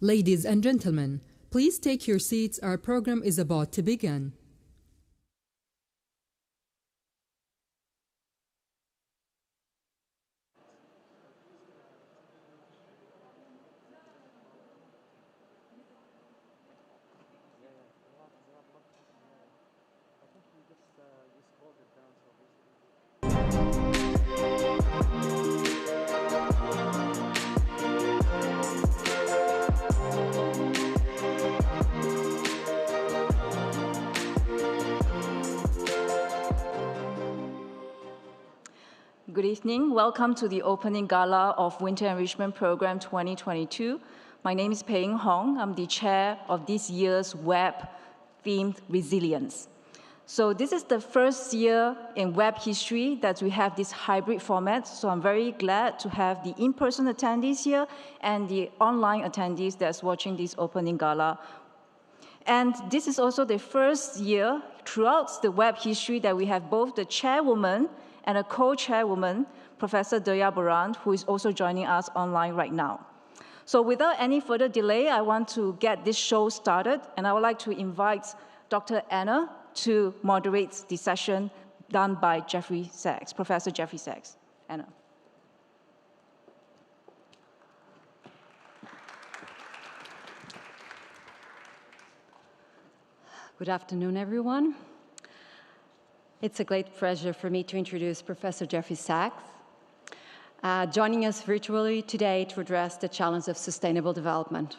Ladies and gentlemen, please take your seats. Our program is about to begin. Good evening. Welcome to the opening gala of Winter Enrichment Program 2022. My name is Peiying. I'm the chair of this year's WEP themed Resilience. So this is the first year in WEP history that we have this hybrid format. So I'm very glad to have the in-person attendees here and the online attendees that's watching this opening gala. And this is also the first year throughout the WEP history that we have both the chairwoman and a co-chairwoman, Professor Deya Borand, who is also joining us online right now. So without any further delay, I want to get this show started, and I would like to invite Dr. Anna to moderate the session done by Jeffrey Sachs, Professor Jeffrey Sachs. Anna. Good afternoon, everyone. It's a great pleasure for me to introduce Professor Jeffrey Sachs, joining us virtually today to address the challenge of sustainable development.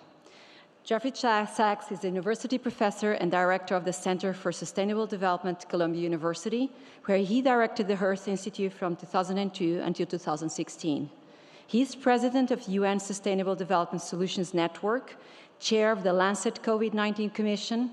Jeffrey Sachs is a university professor and director of the Center for Sustainable Development at Columbia University, where he directed the Earth Institute from 2002 until 2016. He is president of UN Sustainable Development Solutions Network, chair of the Lancet COVID-19 Commission,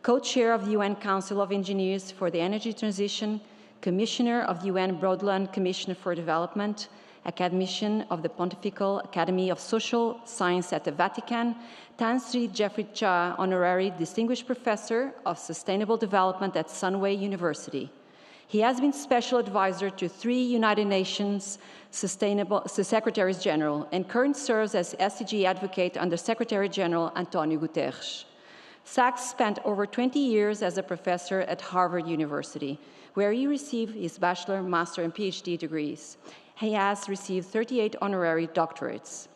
co-chair of the UN Council of Engineers for the Energy Transition, commissioner of the UN Broadland Commission for Development, academician of the Pontifical Academy of Social Science at the Vatican, Tan Sri Jeffrey Cha, honorary distinguished professor of sustainable development at Sunway University. He has been special advisor to 3 United Nations Secretaries General and currently serves as SDG advocate under Secretary General Antonio Guterres. Sachs spent over 20 years as a professor at Harvard University, where he received his bachelor, master, and PhD degrees. He has received 38 honorary doctorates.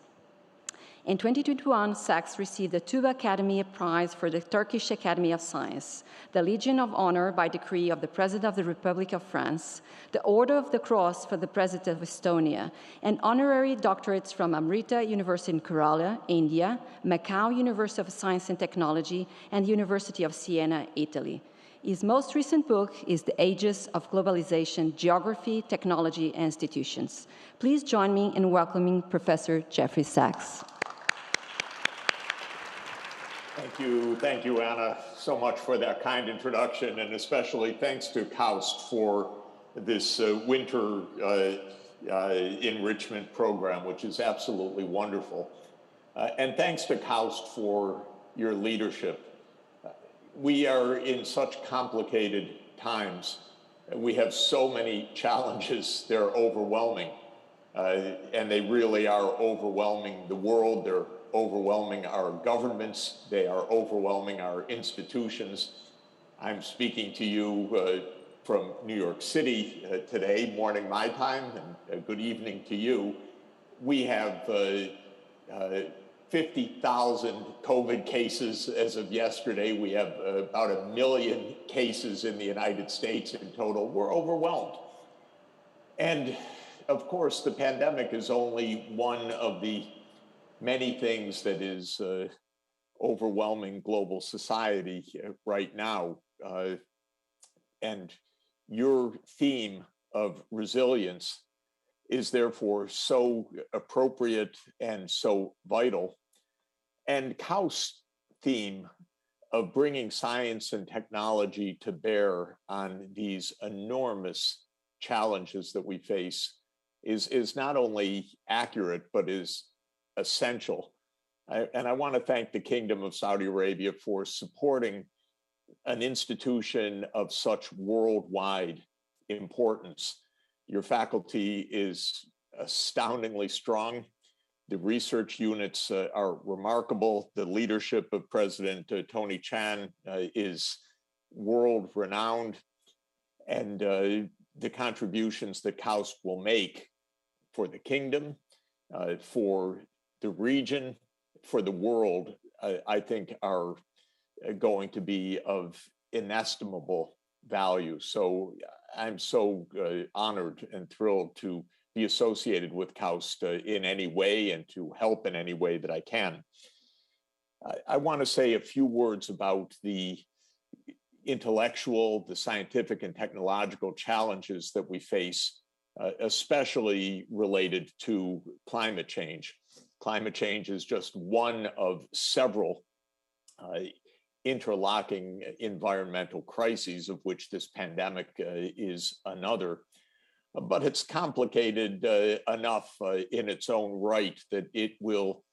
In 2021, Sachs received the Tuba Academy Prize for the Turkish Academy of Science, the Legion of Honor by decree of the President of the Republic of France, the Order of the Cross for the President of Estonia, and honorary doctorates from Amrita University in Kerala, India, Macau University of Science and Technology, and the University of Siena, Italy. His most recent book is The Ages of Globalization, Geography, Technology, and Institutions. Please join me in welcoming Professor Jeffrey Sachs. Thank you, Anna, so much for that kind introduction, and especially thanks to Kaust for this winter enrichment program, which is absolutely wonderful. And thanks to Kaust for your leadership. We are in such complicated times. We have so many challenges, they're overwhelming. And they really are overwhelming the world. They're overwhelming our governments. They are overwhelming our institutions. I'm speaking to you from New York City today, morning my time, and good evening to you. We have 50,000 COVID cases as of yesterday. We have about 1 million cases in the United States in total. We're overwhelmed. And of course, the pandemic is only one of the many things that is overwhelming global society right now. And your theme of resilience is therefore so appropriate and so vital. And Kaust's theme of bringing science and technology to bear on these enormous challenges that we face is not only accurate, but is essential. And I want to thank the Kingdom of Saudi Arabia for supporting an institution of such worldwide importance. Your faculty is astoundingly strong. The research units are remarkable. The leadership of President Tony Chan is world renowned, and the contributions that Kaust will make for the kingdom, for the region, for the world, I think are going to be of inestimable value. So I'm so honored and thrilled to be associated with Kaust in any way and to help in any way that I can. I want to say a few words about the intellectual, the scientific and technological challenges that we face, especially related to climate change. Climate change is just one of several interlocking environmental crises, of which this pandemic is another. But it's complicated enough in its own right that it will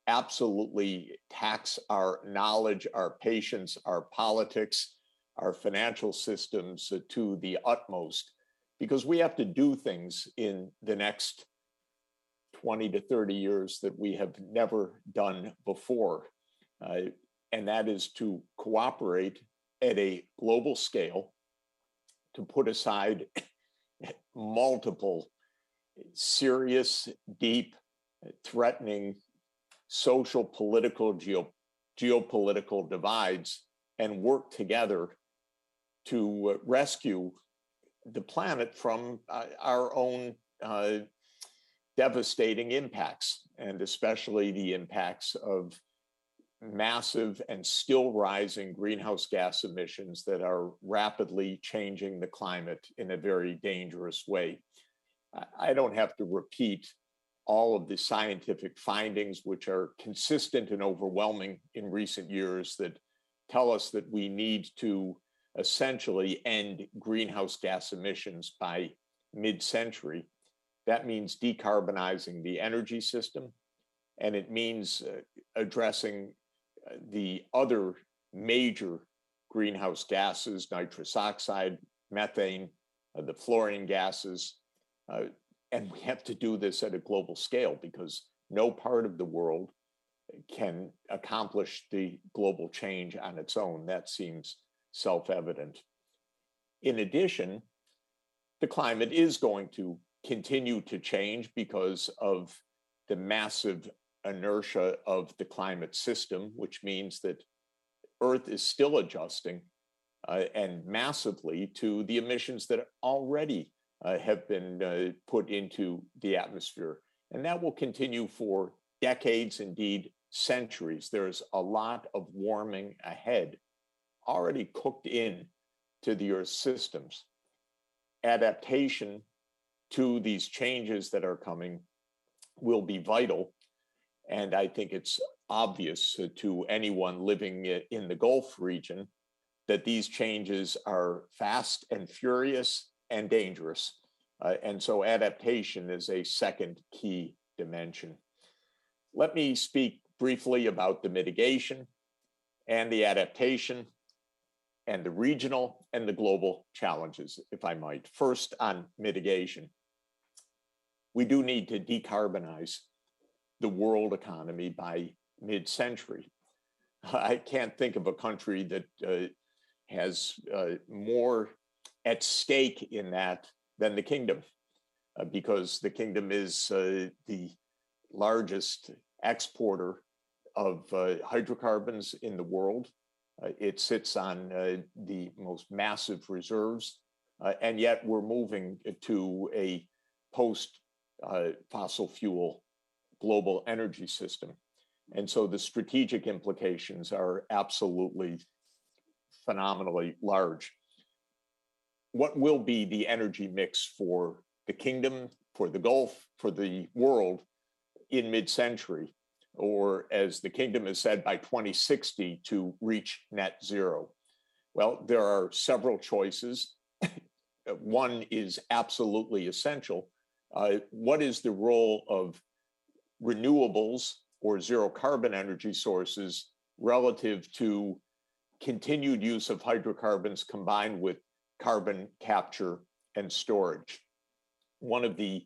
absolutely tax our knowledge, our patience, our politics, our financial systems to the utmost, because we have to do things in the next 20 to 30 years that we have never done before. And that is to cooperate at a global scale, to put aside multiple serious, deep, threatening social, political, geopolitical divides, and work together to rescue the planet from our own devastating impacts, and especially the impacts of massive and still rising greenhouse gas emissions that are rapidly changing the climate in a very dangerous way. I don't have to repeat all of the scientific findings, which are consistent and overwhelming in recent years, that tell us that we need to essentially end greenhouse gas emissions by mid-century. That means decarbonizing the energy system, and it means addressing the other major greenhouse gases, nitrous oxide, methane, the fluorine gases. And we have to do this at a global scale because no part of the world can accomplish the global change on its own. That seems self-evident. In addition, the climate is going to continue to change because of the massive inertia of the climate system, which means that Earth is still adjusting and massively to the emissions that already have been put into the atmosphere. And that will continue for decades, indeed centuries. There's a lot of warming ahead, already cooked in to the Earth's systems. Adaptation to these changes that are coming will be vital. And I think it's obvious to anyone living in the Gulf region that these changes are fast and furious and dangerous. And so adaptation is a second key dimension. Let me speak briefly about the mitigation and the adaptation and the regional and the global challenges, if I might. First, on mitigation. We do need to decarbonize the world economy by mid-century. I can't think of a country that has more at stake in that than the kingdom, because the kingdom is the largest exporter of hydrocarbons in the world. It sits on the most massive reserves, and yet we're moving to a post-fossil fuel global energy system. And so the strategic implications are absolutely phenomenally large. What will be the energy mix for the kingdom, for the Gulf, for the world in mid-century, or as the kingdom has said, by 2060 to reach net zero? Well, there are several choices. One is absolutely essential. What is the role of renewables or zero carbon energy sources relative to continued use of hydrocarbons combined with carbon capture and storage? One of the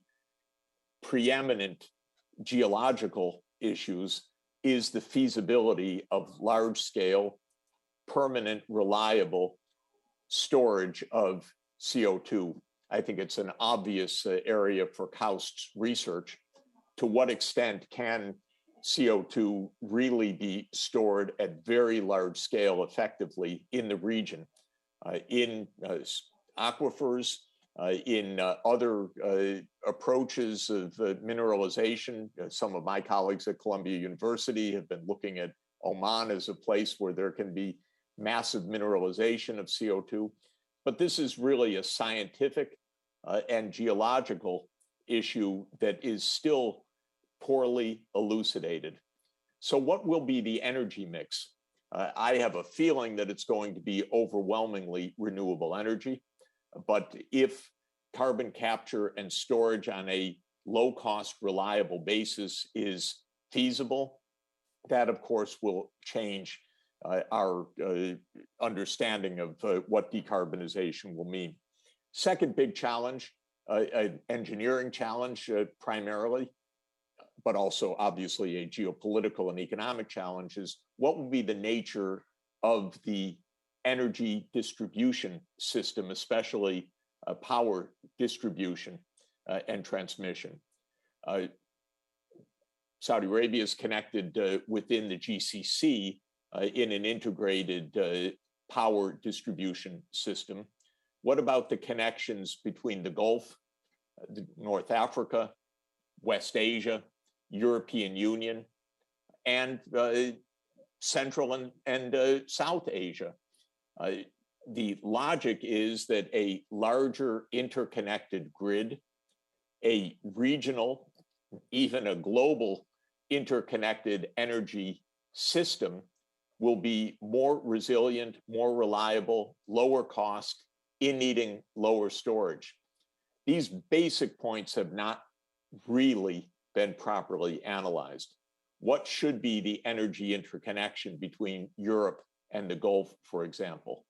preeminent geological issues is the feasibility of large-scale, permanent, reliable storage of CO2. I think it's an obvious area for Kaust's research. To what extent can CO2 really be stored at very large scale effectively in the region, in aquifers, in other approaches of mineralization? Some of my colleagues at Columbia University have been looking at Oman as a place where there can be massive mineralization of CO2. But this is really a scientific and geological issue that is still poorly elucidated. So what will be the energy mix? I have a feeling that it's going to be overwhelmingly renewable energy. But if carbon capture and storage on a low-cost, reliable basis is feasible, that, of course, will change our understanding of what decarbonization will mean. Second big challenge, an engineering challenge primarily, but also obviously a geopolitical and economic challenge, is what will be the nature of the energy distribution system, especially power distribution and transmission. Saudi Arabia is connected within the GCC in an integrated power distribution system. What about the connections between the Gulf, North Africa, West Asia, European Union, and Central and South Asia? The logic is that a larger interconnected grid, a regional, even a global interconnected energy system will be more resilient, more reliable, lower cost, in needing lower storage. These basic points have not really been properly analyzed. What should be the energy interconnection between Europe and the Gulf, for example?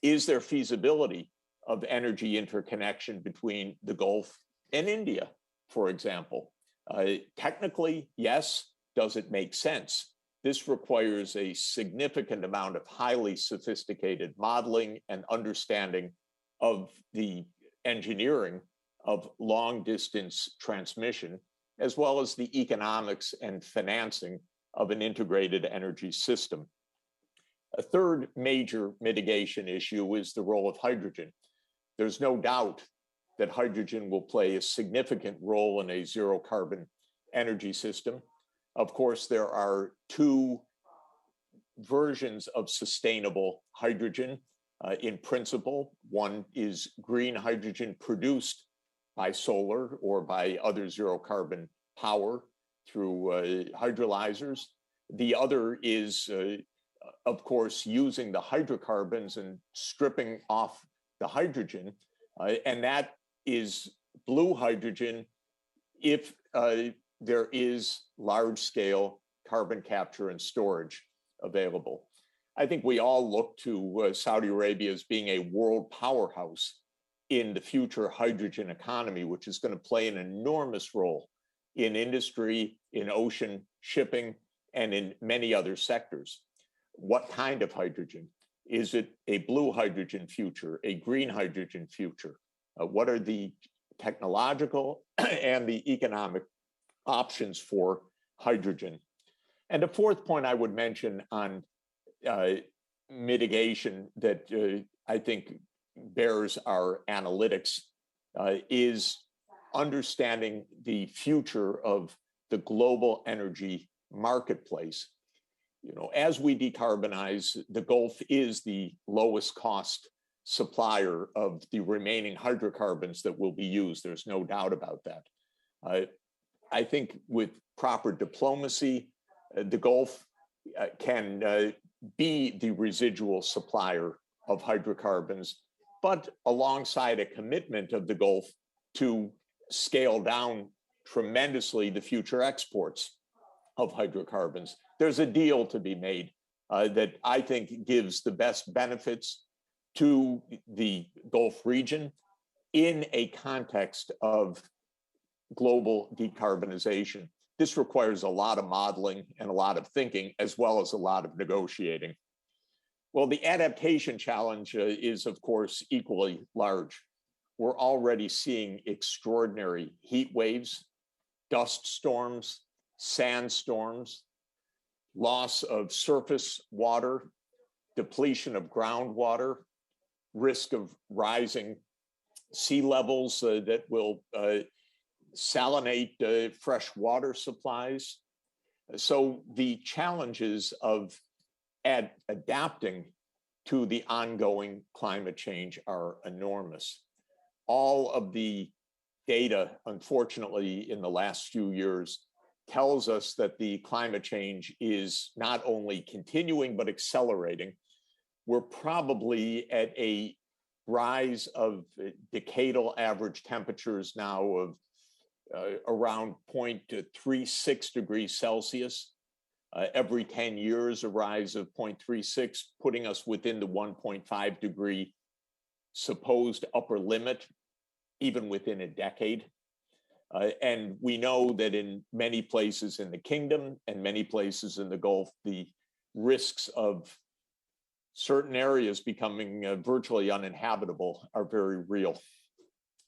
Is there feasibility of energy interconnection between the Gulf and India, for example? Technically, yes. Does it make sense? This requires a significant amount of highly sophisticated modeling and understanding of the engineering of long-distance transmission, as well as the economics and financing of an integrated energy system. A third major mitigation issue is the role of hydrogen. There's no doubt that hydrogen will play a significant role in a zero-carbon energy system. Of course, there are two versions of sustainable hydrogen in principle. One is green hydrogen produced by solar or by other zero-carbon power through hydrolyzers. The other is, of course, using the hydrocarbons and stripping off the hydrogen, and that is blue hydrogen if there is large-scale carbon capture and storage available. I think we all look to Saudi Arabia as being a world powerhouse in the future hydrogen economy, which is going to play an enormous role in industry, in ocean shipping, and in many other sectors. What kind of hydrogen? Is it a blue hydrogen future, a green hydrogen future? What are the technological and the economic options for hydrogen? And a fourth point I would mention on mitigation that I think bears our analytics is understanding the future of the global energy marketplace. You know, as we decarbonize, the Gulf is the lowest cost supplier of the remaining hydrocarbons that will be used. There's no doubt about that. I think with proper diplomacy, the Gulf can be the residual supplier of hydrocarbons, but alongside a commitment of the Gulf to scale down tremendously the future exports of hydrocarbons. There's a deal to be made that I think gives the best benefits to the Gulf region in a context of global decarbonization. This requires a lot of modeling and a lot of thinking, as well as a lot of negotiating. Well, the adaptation challenge is, of course, equally large. We're already seeing extraordinary heat waves, dust storms, sandstorms, loss of surface water, depletion of groundwater, risk of rising sea levels that will salinate fresh water supplies. So the challenges of adapting to the ongoing climate change are enormous. All of the data, unfortunately, in the last few years tells us that the climate change is not only continuing, but accelerating. We're probably at a rise of decadal average temperatures now of around 0.36 degrees Celsius. Every 10 years, a rise of 0.36, putting us within the 1.5 degree supposed upper limit, even within a decade. And we know that in many places in the kingdom and many places in the Gulf, the risks of certain areas becoming virtually uninhabitable are very real.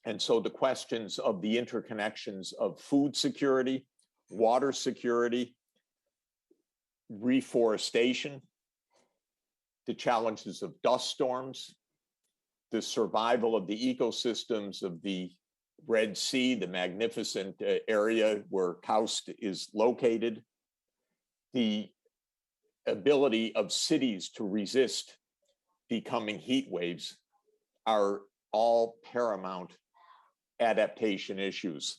And so the questions of the interconnections of food security, water security, reforestation, the challenges of dust storms, the survival of the ecosystems of the Red Sea, the magnificent area where Kaust is located, the ability of cities to resist becoming heat waves are all paramount adaptation issues.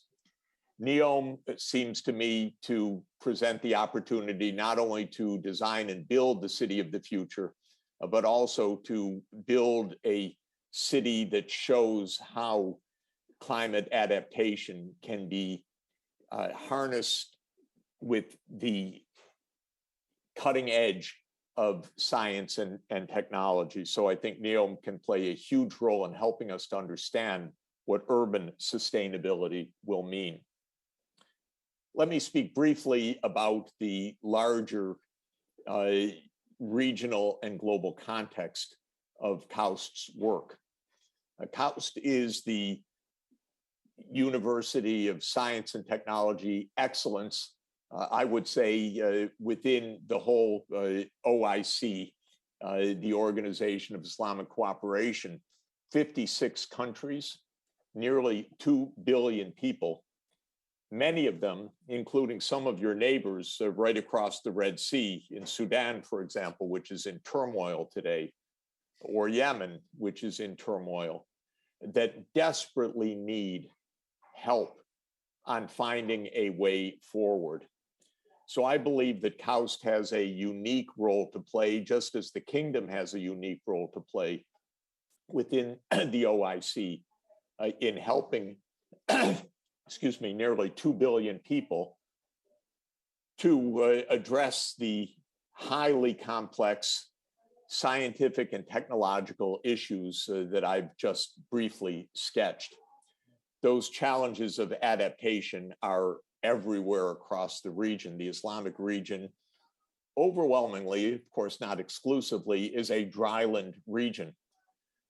NEOM seems to me to present the opportunity not only to design and build the city of the future, but also to build a city that shows how climate adaptation can be harnessed with the cutting edge of science and technology. So I think NEOM can play a huge role in helping us to understand what urban sustainability will mean. Let me speak briefly about the larger regional and global context of Kaust's work. Kaust is the University of Science and Technology Excellence, I would say, within the whole OIC, the Organization of Islamic Cooperation, 56 countries, nearly 2 billion people, many of them, including some of your neighbors right across the Red Sea, in Sudan, for example, which is in turmoil today, or Yemen, which is in turmoil, that desperately need help on finding a way forward. So I believe that Kaust has a unique role to play, just as the kingdom has a unique role to play within the OIC in helping, excuse me, nearly 2 billion people to address the highly complex scientific and technological issues that I've just briefly sketched. Those challenges of adaptation are everywhere across the region. The Islamic region, overwhelmingly, of course, not exclusively, is a dryland region.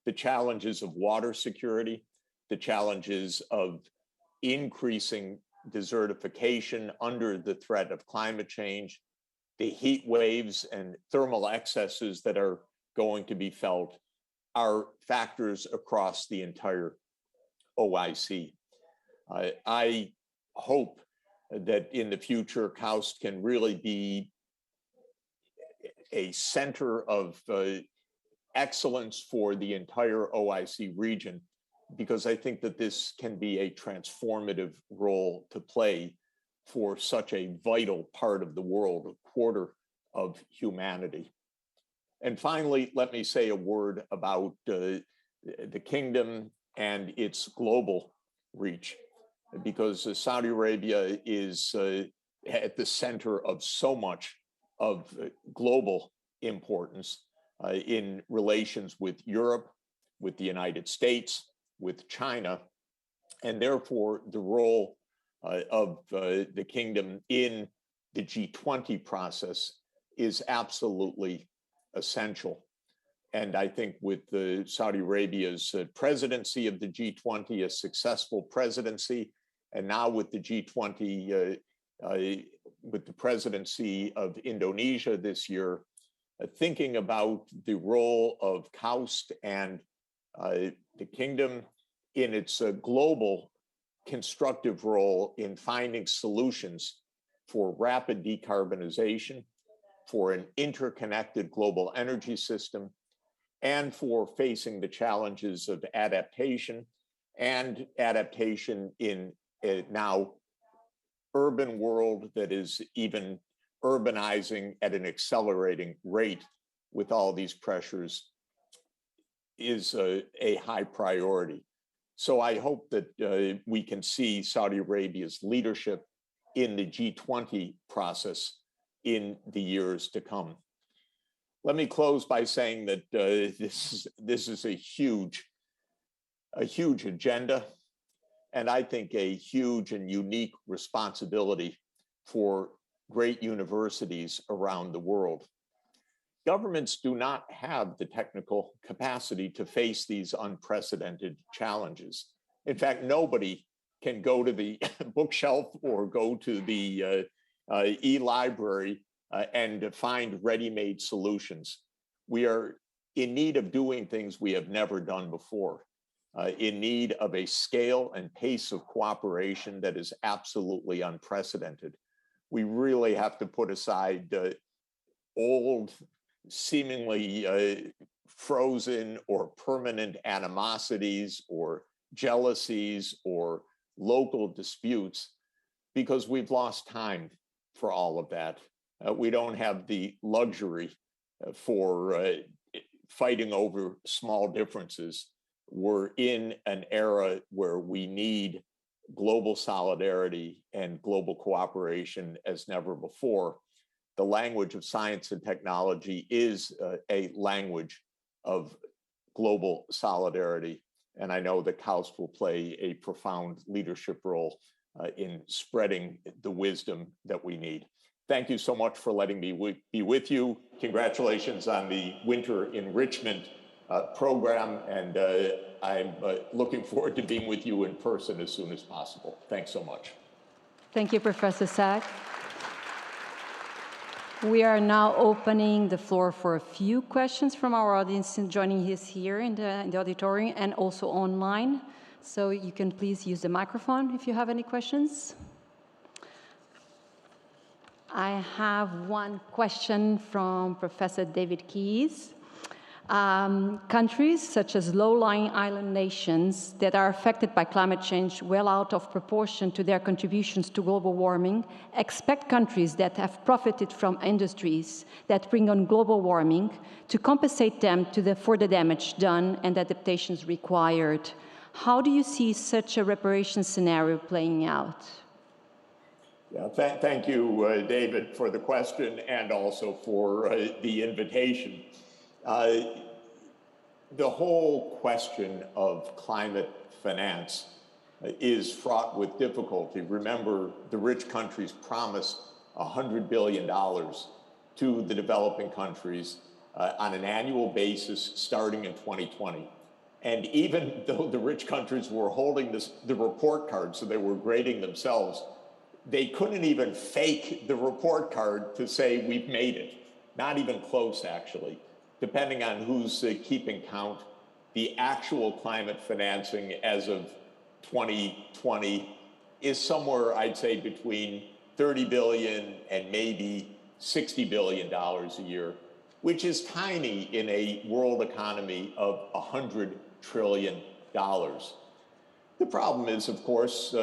The challenges of water security, the challenges of increasing desertification under the threat of climate change, the heat waves and thermal excesses that are going to be felt are factors across the entire OIC. I hope that in the future, Kaust can really be a center of excellence for the entire OIC region, because I think that this can be a transformative role to play for such a vital part of the world, a quarter of humanity. And finally, let me say a word about the kingdom and its global reach, because Saudi Arabia is at the center of so much of global importance in relations with Europe, with the United States, with China, and therefore the role of the kingdom in the G20 process is absolutely essential. And I think with Saudi Arabia's presidency of the G20, a successful presidency, and now with the G20, with the presidency of Indonesia this year, thinking about the role of Kaust and the kingdom in its global constructive role in finding solutions for rapid decarbonization, for an interconnected global energy system, and for facing the challenges of adaptation and adaptation in a now urban world that is even urbanizing at an accelerating rate with all these pressures is a high priority. So I hope that we can see Saudi Arabia's leadership in the G20 process in the years to come. Let me close by saying that this is a huge agenda, and I think a huge and unique responsibility for great universities around the world. Governments do not have the technical capacity to face these unprecedented challenges. In fact, nobody can go to the bookshelf or go to the e-library and find ready-made solutions. We are in need of doing things we have never done before, in need of a scale and pace of cooperation that is absolutely unprecedented. We really have to put aside old, seemingly frozen or permanent animosities or jealousies or local disputes, because we've lost time for all of that. We don't have the luxury for fighting over small differences. We're in an era where we need global solidarity and global cooperation as never before. The language of science and technology is a language of global solidarity. And I know that Kaust will play a profound leadership role in spreading the wisdom that we need. Thank you so much for letting me be with you. Congratulations on the Winter Enrichment program. And I'm looking forward to being with you in person as soon as possible. Thanks so much. Thank you, Professor Sachs. We are now opening the floor for a few questions from our audience joining us here in the auditorium and also online. So you can please use the microphone if you have any questions. I have one question from Professor David Keyes. Countries such as low-lying island nations that are affected by climate change well out of proportion to their contributions to global warming expect countries that have profited from industries that bring on global warming to compensate them for the damage done and adaptations required. How do you see such a reparation scenario playing out? Yeah, thank you, David, for the question and also for the invitation. The whole question of climate finance is fraught with difficulty. Remember, the rich countries promised $100 billion to the developing countries on an annual basis starting in 2020. And even though the rich countries were holding the report card, so they were grading themselves, they couldn't even fake the report card to say we've made it. Not even close, actually. Depending on who's keeping count, the actual climate financing as of 2020 is somewhere, I'd say, between $30 billion and maybe $60 billion a year, which is tiny in a world economy of $100 trillion. The problem is, of course,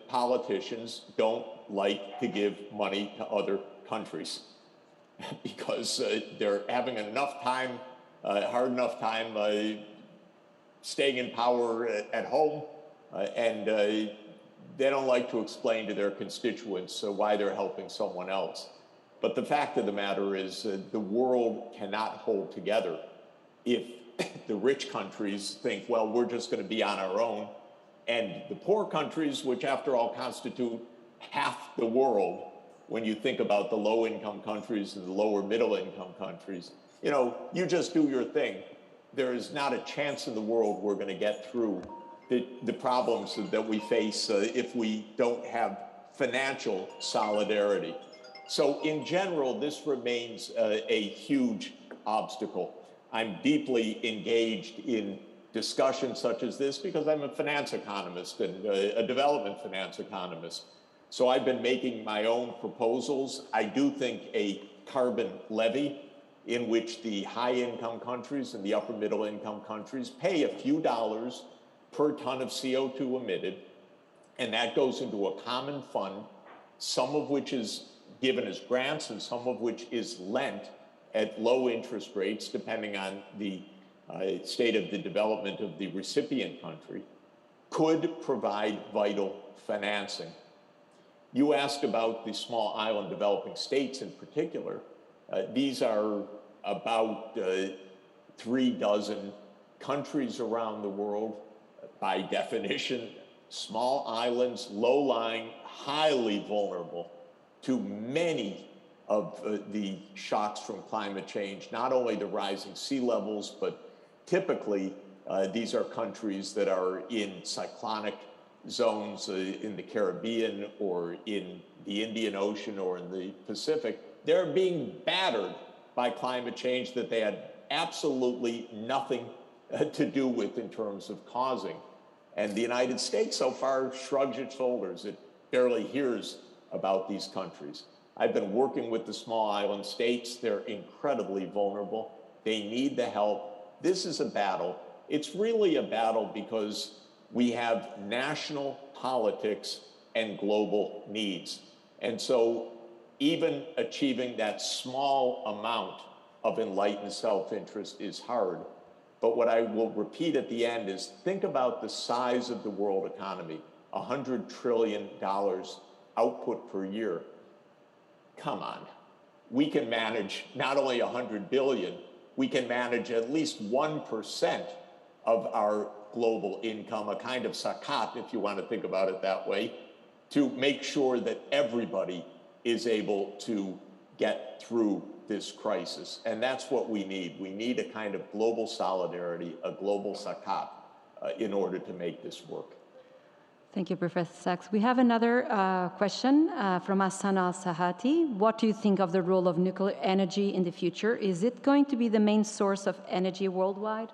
politicians don't like to give money to other countries because they're having hard enough time staying in power at home, and they don't like to explain to their constituents why they're helping someone else. But the fact of the matter is the world cannot hold together if the rich countries think, well, we're just going to be on our own, and the poor countries, which after all constitute half the world when you think about the low-income countries and the lower middle-income countries. You know, you just do your thing. There is not a chance in the world we're going to get through the problems that we face if we don't have financial solidarity. So in general, this remains a huge obstacle. I'm deeply engaged in discussions such as this because I'm a finance economist and a development finance economist. So I've been making my own proposals. I do think a carbon levy in which the high-income countries and the upper middle-income countries pay a few dollars per ton of CO2 emitted, and that goes into a common fund, some of which is given as grants and some of which is lent at low interest rates, depending on the state of the development of the recipient country, could provide vital financing. You asked about the small island developing states in particular. These are about 36 countries around the world. By definition, small islands, low-lying, highly vulnerable to many of the shocks from climate change, not only the rising sea levels, but typically these are countries that are in cyclonic zones in the Caribbean or in the Indian Ocean or in the Pacific. They're being battered by climate change that they had absolutely nothing to do with in terms of causing. And the United States so far shrugs its shoulders. It barely hears about these countries. I've been working with the small island states. They're incredibly vulnerable. They need the help. This is a battle. It's really a battle because we have national politics and global needs. And so even achieving that small amount of enlightened self-interest is hard. But what I will repeat at the end is think about the size of the world economy, $100 trillion output per year. Come on. We can manage not only 100 billion, we can manage at least 1% of our global income, a kind of zakat, if you want to think about it that way, to make sure that everybody is able to get through this crisis. And that's what we need. We need a kind of global solidarity, a global zakat, in order to make this work. Thank you, Professor Sachs. We have another question from Hassan Al-Sahati. What do you think of the role of nuclear energy in the future? Is it going to be the main source of energy worldwide?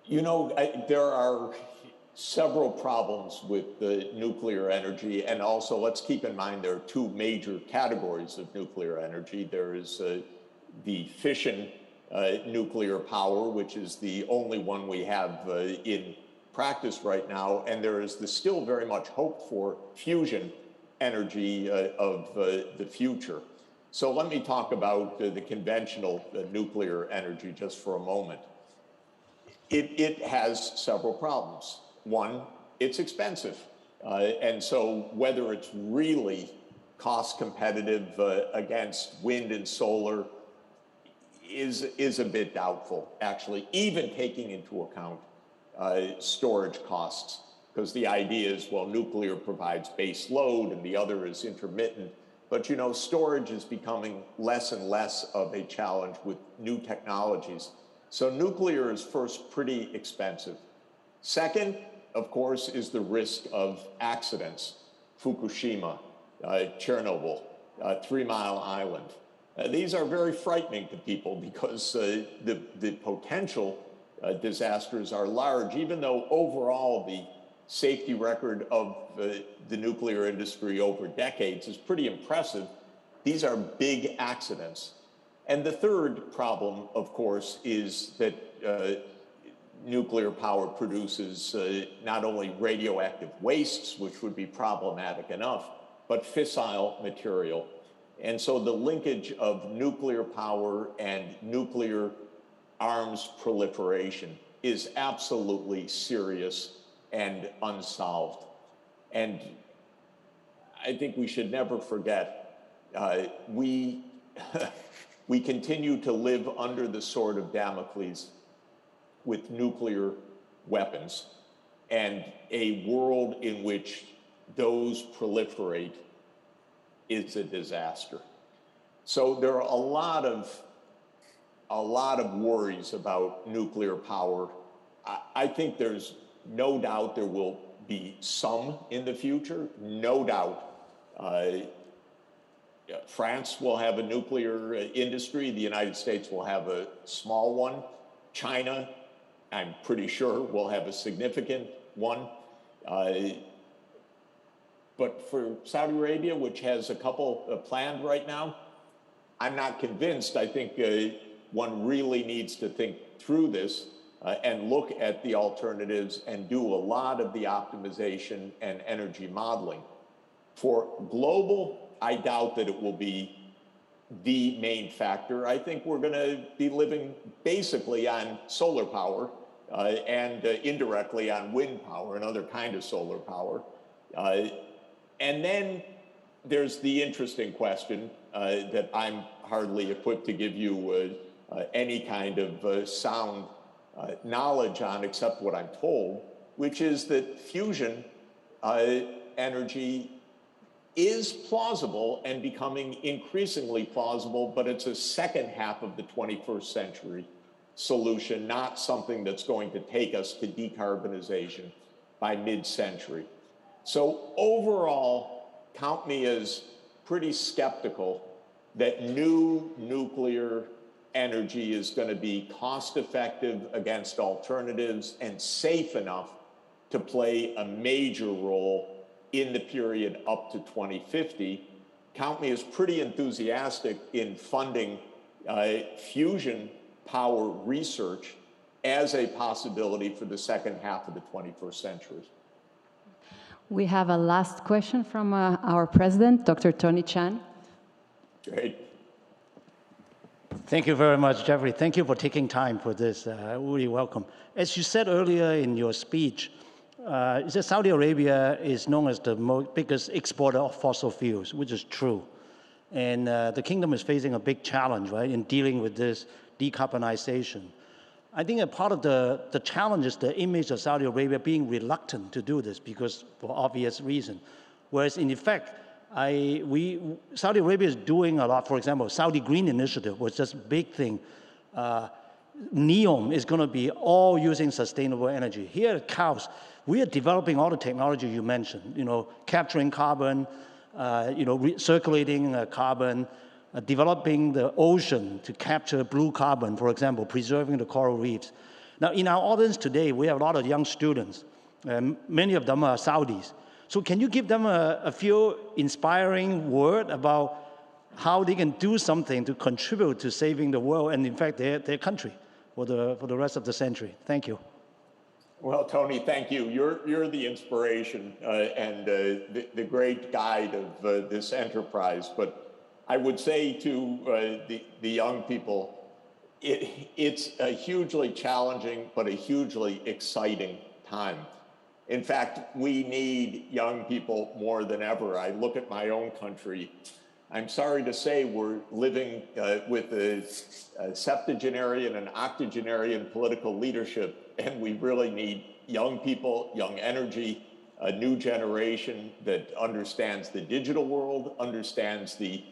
You know, there are several problems with the nuclear energy, and also let's keep in mind there are two major categories of nuclear energy. There is the fission nuclear power, which is the only one we have in practice right now, and there is the still very much hoped for fusion energy of the future. So let me talk about the conventional nuclear energy just for a moment. It has several problems. One, it's expensive. And so whether it's really cost competitive against wind and solar is a bit doubtful, actually, even taking into account storage costs, because the idea is, well, nuclear provides base load and the other is intermittent. But, you know, storage is becoming less and less of a challenge with new technologies. So nuclear is first pretty expensive. Second, of course, is the risk of accidents. Fukushima, Chernobyl, 3 Mile Island. These are very frightening to people because the potential disasters are large, even though overall the safety record of the nuclear industry over decades is pretty impressive. These are big accidents. And the third problem, of course, is that nuclear power produces not only radioactive wastes, which would be problematic enough, but fissile material. And so the linkage of nuclear power and nuclear arms proliferation is absolutely serious and unsolved. And I think we should never forget, we continue to live under the sword of Damocles with nuclear weapons and a world in which those proliferate is a disaster. So there are a lot of worries about nuclear power. I think there's no doubt there will be some in the future, no doubt. France will have a nuclear industry. The United States will have a small one. China, I'm pretty sure, will have a significant one. But for Saudi Arabia, which has a couple planned right now, I'm not convinced. I think one really needs to think through this and look at the alternatives and do a lot of the optimization and energy modeling. For global, I doubt that it will be the main factor. I think we're going to be living basically on solar power and indirectly on wind power, another kind of solar power. And then there's the interesting question that I'm hardly equipped to give you any kind of sound knowledge on except what I'm told, which is that fusion energy is plausible and becoming increasingly plausible, but it's a second half of the 21st century solution, not something that's going to take us to decarbonization by mid-century. So overall, count me as pretty skeptical that new nuclear energy is going to be cost-effective against alternatives and safe enough to play a major role in the period up to 2050. Count me as pretty enthusiastic in funding fusion power research as a possibility for the second half of the 21st century. We have a last question from our president, Dr. Tony Chan. Great. Thank you very much, Jeffrey. Thank you for taking time for this. Really welcome. As you said earlier in your speech, Saudi Arabia is known as the biggest exporter of fossil fuels, which is true. And the kingdom is facing a big challenge, right, in dealing with this decarbonization. I think a part of the challenge is the image of Saudi Arabia being reluctant to do this because for obvious reason. Whereas in effect, Saudi Arabia is doing a lot. For example, Saudi Green Initiative was just a big thing. NEOM is going to be all using sustainable energy. Here at Kaust, we are developing all the technology you mentioned, capturing carbon, circulating carbon, developing the ocean to capture blue carbon, for example, preserving the coral reefs. Now, in our audience today, we have a lot of young students. Many of them are Saudis. So can you give them a few inspiring words about how they can do something to contribute to saving the world and, in fact, their country for the rest of the century? Thank you. Well, Tony, thank you. You're the inspiration and the great guide of this enterprise. But I would say to the young people, it's a hugely challenging but a hugely exciting time. In fact, we need young people more than ever. I look at my own country. I'm sorry to say we're living with a septuagenarian and octogenarian political leadership, and we really need young people, young energy, a new generation that understands the digital world, understands the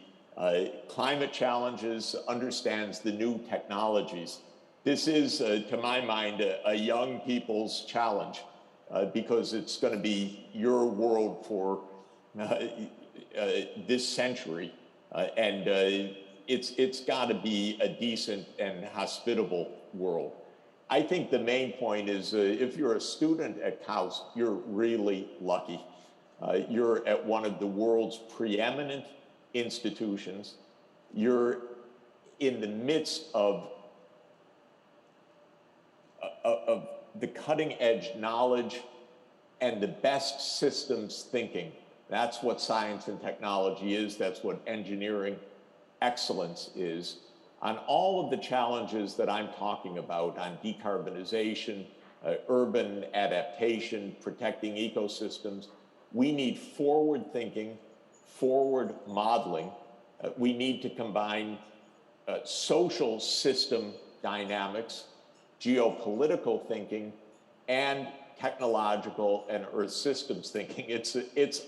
climate challenges, understands the new technologies. This is, to my mind, a young people's challenge because it's going to be your world for this century, and it's got to be a decent and hospitable world. I think the main point is if you're a student at Kaust, you're really lucky. You're at one of the world's preeminent institutions. You're in the midst of the cutting edge knowledge and the best systems thinking. That's what science and technology is. That's what engineering excellence is. On all of the challenges that I'm talking about, on decarbonization, urban adaptation, protecting ecosystems, we need forward thinking, forward modeling. We need to combine social system dynamics, geopolitical thinking, and technological, and Earth systems thinking. It's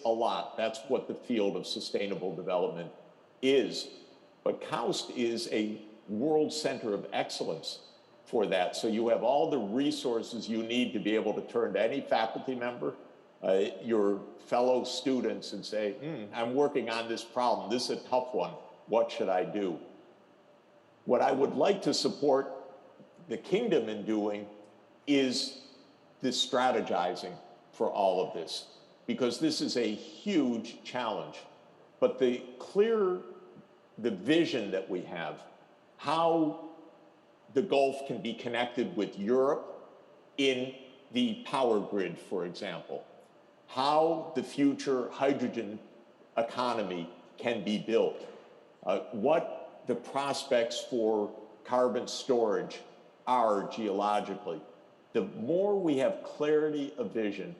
a lot. That's what the field of sustainable development is. But Kaust is a world center of excellence for that. So you have all the resources you need to be able to turn to any faculty member, your fellow students, and say, I'm working on this problem. This is a tough one. What should I do? What I would like to support the kingdom in doing is this strategizing for all of this, because this is a huge challenge. But the vision that we have, how the Gulf can be connected with Europe in the power grid, for example, how the future hydrogen economy can be built, what the prospects for carbon storage are geologically. The more we have clarity of vision,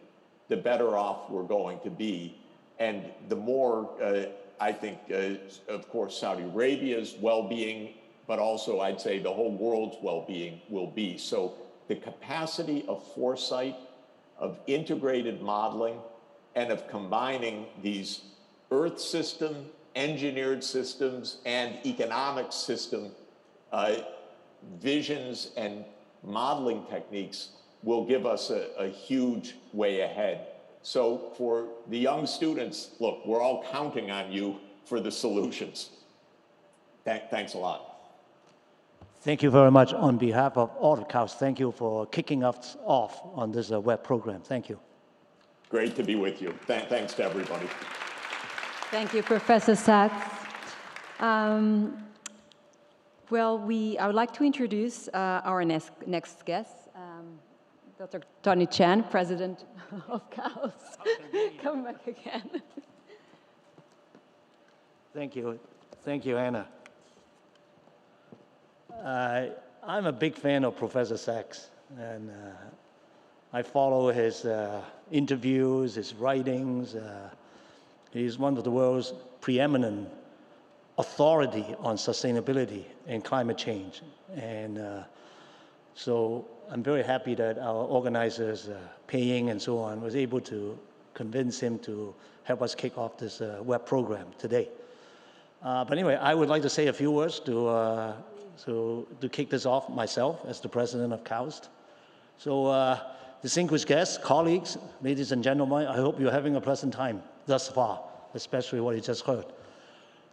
the better off we're going to be. And the more, I think, of course, Saudi Arabia's well-being, but also I'd say the whole world's well-being will be. So the capacity of foresight, of integrated modeling, and of combining these Earth system, engineered systems, and economic system visions and modeling techniques will give us a huge way ahead. So for the young students, look, we're all counting on you for the solutions. Thanks a lot. Thank you very much. On behalf of all of Kaust, thank you for kicking us off on this WEP program. Thank you. Great to be with you. Thanks to everybody. Thank you, Professor Sachs. Well, I would like to introduce our next guest, Dr. Tony Chan, President of Kaust. Come back again. Thank you. Thank you, Anna. I'm a big fan of Professor Sachs, and I follow his interviews, his writings. He's one of the world's preeminent authority on sustainability and climate change. And so I'm very happy that our organizers, Peiying and so on, was able to convince him to help us kick off this WEP program today. But anyway, I would like to say a few words to kick this off myself as the president of Kaust. So distinguished guests, colleagues, ladies and gentlemen, I hope you're having a pleasant time thus far, especially what you just heard.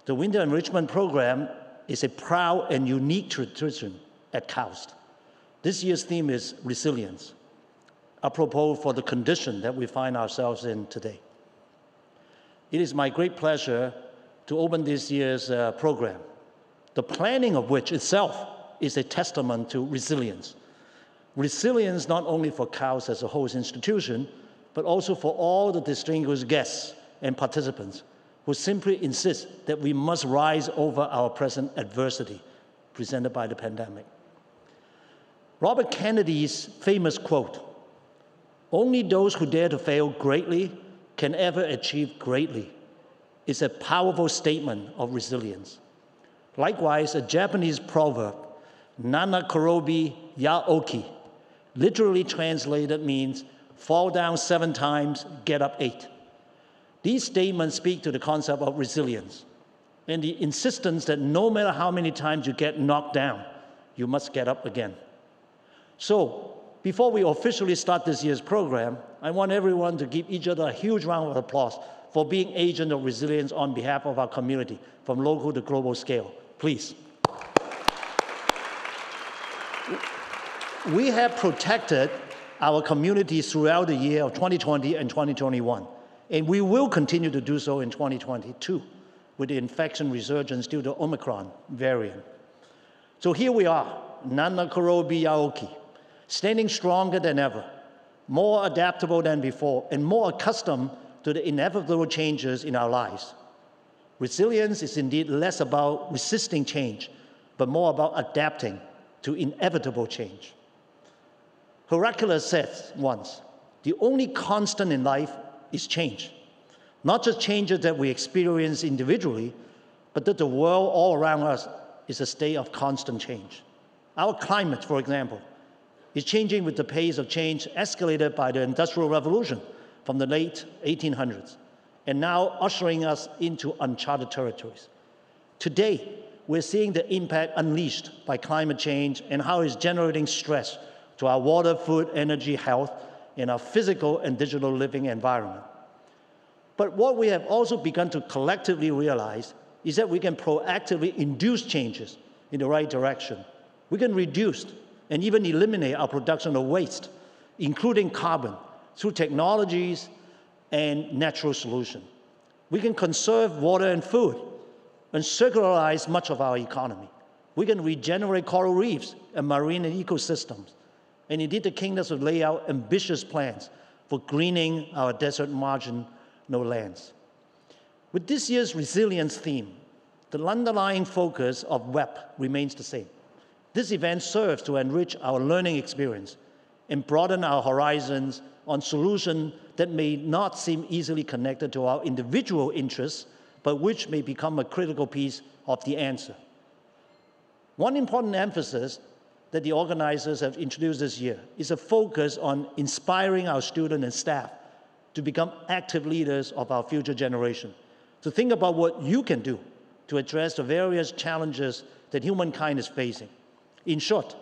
The Winter Enrichment Program is a proud and unique tradition at Kaust. This year's theme is resilience, apropos for the condition that we find ourselves in today. It is my great pleasure to open this year's program, the planning of which itself is a testament to resilience. Resilience not only for Kaust as a host institution, but also for all the distinguished guests and participants who simply insist that we must rise over our present adversity presented by the pandemic. Robert Kennedy's famous quote, "Only those who dare to fail greatly can ever achieve greatly," is a powerful statement of resilience. Likewise, a Japanese proverb, "Nana korobi ya oki," literally translated means fall down 7 times, get up 8. These statements speak to the concept of resilience and the insistence that no matter how many times you get knocked down, you must get up again. So, before we officially start this year's program, I want everyone to give each other a huge round of applause for being agents of resilience on behalf of our community, from local to global scale. Please. We have protected our communities throughout the year of 2020 and 2021. And we will continue to do so in 2022 with the infection resurgence due to Omicron variant. So here we are, Nana Korobi Yaoki, standing stronger than ever, more adaptable than before, and more accustomed to the inevitable changes in our lives. Resilience is indeed less about resisting change, but more about adapting to inevitable change. Heraclitus said once, "The only constant in life is change. Not just changes that we experience individually, but that the world all around us is a state of constant change. Our climate, for example, is changing with the pace of change escalated by the Industrial Revolution from the late 1800s, and now ushering us into uncharted territories. Today, we're seeing the impact unleashed by climate change and how it's generating stress to our water, food, energy, health, and our physical and digital living environment. But what we have also begun to collectively realize is that we can proactively induce changes in the right direction. We can reduce and even eliminate our production of waste, including carbon, through technologies and natural solutions. We can conserve water and food and circularize much of our economy. We can regenerate coral reefs and marine ecosystems. And indeed, the kingdoms will lay out ambitious plans for greening our desert marginal lands. With this year's resilience theme, the underlying focus of WEP remains the same. This event serves to enrich our learning experience and broaden our horizons on solutions that may not seem easily connected to our individual interests, but which may become a critical piece of the answer. One important emphasis that the organizers have introduced this year is a focus on inspiring our students and staff to become active leaders of our future generation, to think about what you can do to address the various challenges that humankind is facing. In short,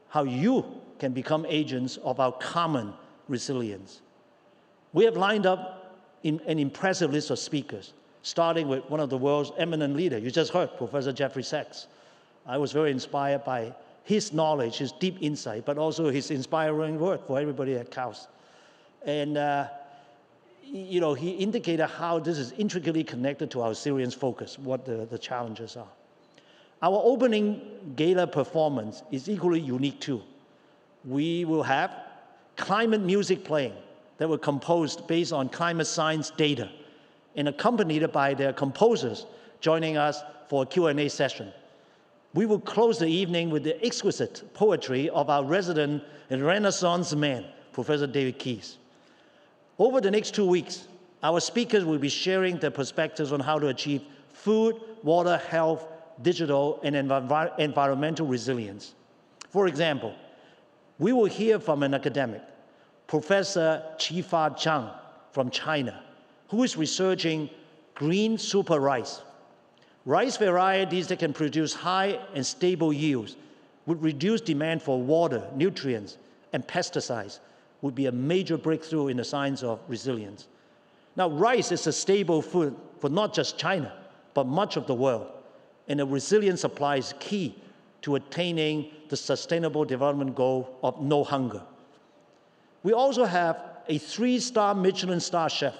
how you can become agents of our common resilience. We have lined up an impressive list of speakers, starting with one of the world's eminent leaders. You just heard Professor Jeffrey Sachs. I was very inspired by his knowledge, his deep insight, but also his inspiring work for everybody at Kaust. And he indicated how this is intricately connected to our resilience focus, what the challenges are. Our opening gala performance is equally unique too. We will have climate music playing that were composed based on climate science data and accompanied by their composers joining us for a Q&A session. We will close the evening with the exquisite poetry of our resident and Renaissance man, Professor David Keyes. Over the next 2 weeks, our speakers will be sharing their perspectives on how to achieve food, water, health, digital, and environmental resilience. For example, we will hear from an academic, Professor Qifan Zhang from China, who is researching green super rice. Rice varieties that can produce high and stable yields with reduced demand for water, nutrients, and pesticides would be a major breakthrough in the science of resilience. Now, rice is a stable food for not just China, but much of the world, and a resilient supply is key to attaining the Sustainable Development Goal of no hunger. We also have a 3-star Michelin star chef,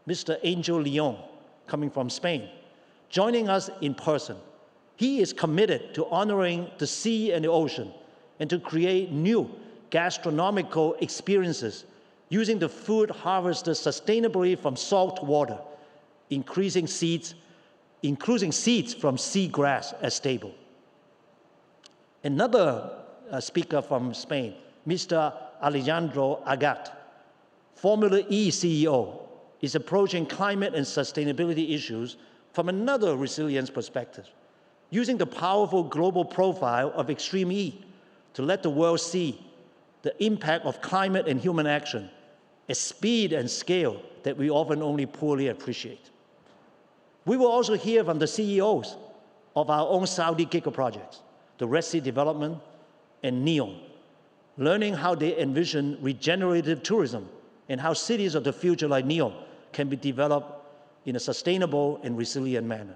Mr. Angel Leon, coming from Spain, joining us in person. He is committed to honoring the sea and the ocean and to create new gastronomical experiences using the food harvested sustainably from salt water, including seeds from seagrass as staple. Another speaker from Spain, Mr. Alejandro Agat, Formula E CEO, is approaching climate and sustainability issues from another resilience perspective, using the powerful global profile of Extreme E to let the world see the impact of climate and human action at speed and scale that we often only poorly appreciate. We will also hear from the CEOs of our own Saudi gigaprojects, the Red Sea Development and NEOM, learning how they envision regenerative tourism and how cities of the future like NEOM can be developed in a sustainable and resilient manner.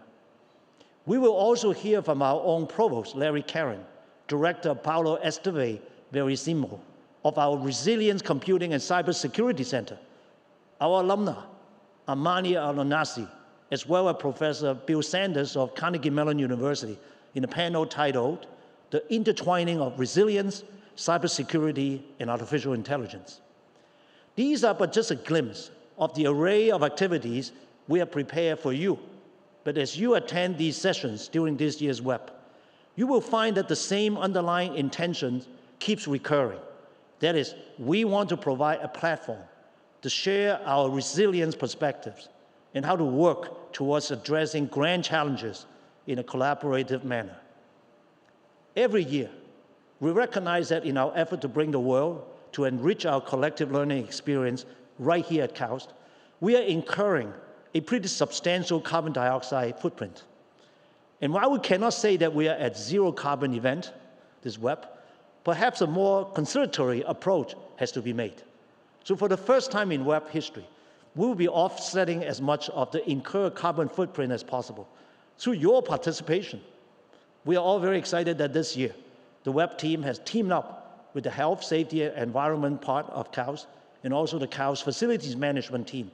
We will also hear from our own Provost, Larry Carin, Director Paulo Esteve Verisimo of our Resilience Computing and Cybersecurity Center, our alumna, Amani Al-Nasi, as well as Professor Bill Sanders of Carnegie Mellon University in a panel titled The Intertwining of Resilience, Cybersecurity, and Artificial Intelligence. These are but just a glimpse of the array of activities we have prepared for you. But as you attend these sessions during this year's WEP, you will find that the same underlying intention keeps recurring. That is, we want to provide a platform to share our resilience perspectives and how to work towards addressing grand challenges in a collaborative manner. Every year, We recognize that in our effort to bring the world to enrich our collective learning experience right here at Kaust, we are incurring a pretty substantial carbon dioxide footprint. And while we cannot say that we are at zero carbon event, this WEP, perhaps a more conciliatory approach has to be made. So for the first time in WEP history, we will be offsetting as much of the incurred carbon footprint as possible through your participation. We are all very excited that this year, the WEP team has teamed up with the Health, Safety, and Environment part of Kaust and also the Kaust Facilities Management team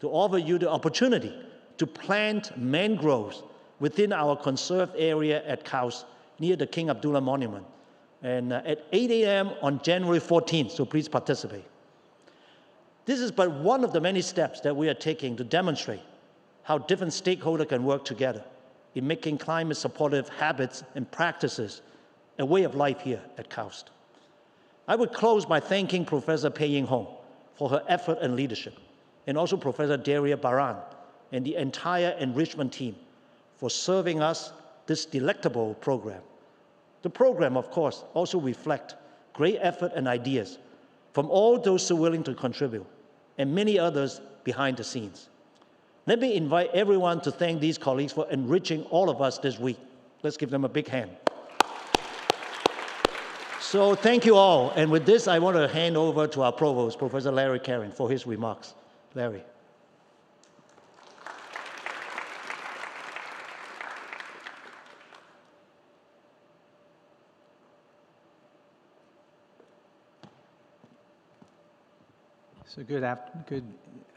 to offer you the opportunity to plant mangroves within our conserved area at Kaust near the King Abdullah Monument and at 8 a.m. on January 14th, so please participate. This is but one of the many steps that we are taking to demonstrate how different stakeholders can work together in making climate-supportive habits and practices a way of life here at Kaust. I would close by thanking Professor Peiying for her effort and leadership, and also Professor Daria Baran and the entire enrichment team for serving us this delectable program. The program, of course, also reflects great effort and ideas from all those so willing to contribute, and many others behind the scenes. Let me invite everyone to thank these colleagues for enriching all of us this week. Let's give them a big hand. So thank you all, and with this, I want to hand over to our Provost, Professor Larry Carin, for his remarks. Larry. So good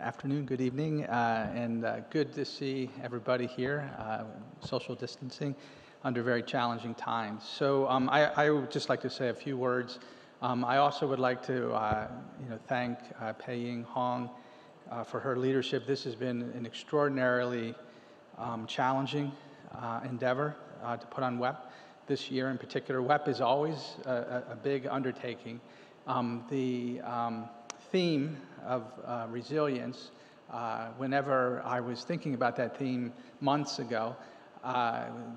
afternoon, good evening, and good to see everybody here, social distancing under very challenging times. So I would just like to say a few words. I also would like to thank Peiying for her leadership. This has been an extraordinarily challenging endeavor to put on WEP this year in particular. WEP is always a big undertaking. The theme of resilience, whenever I was thinking about that theme months ago,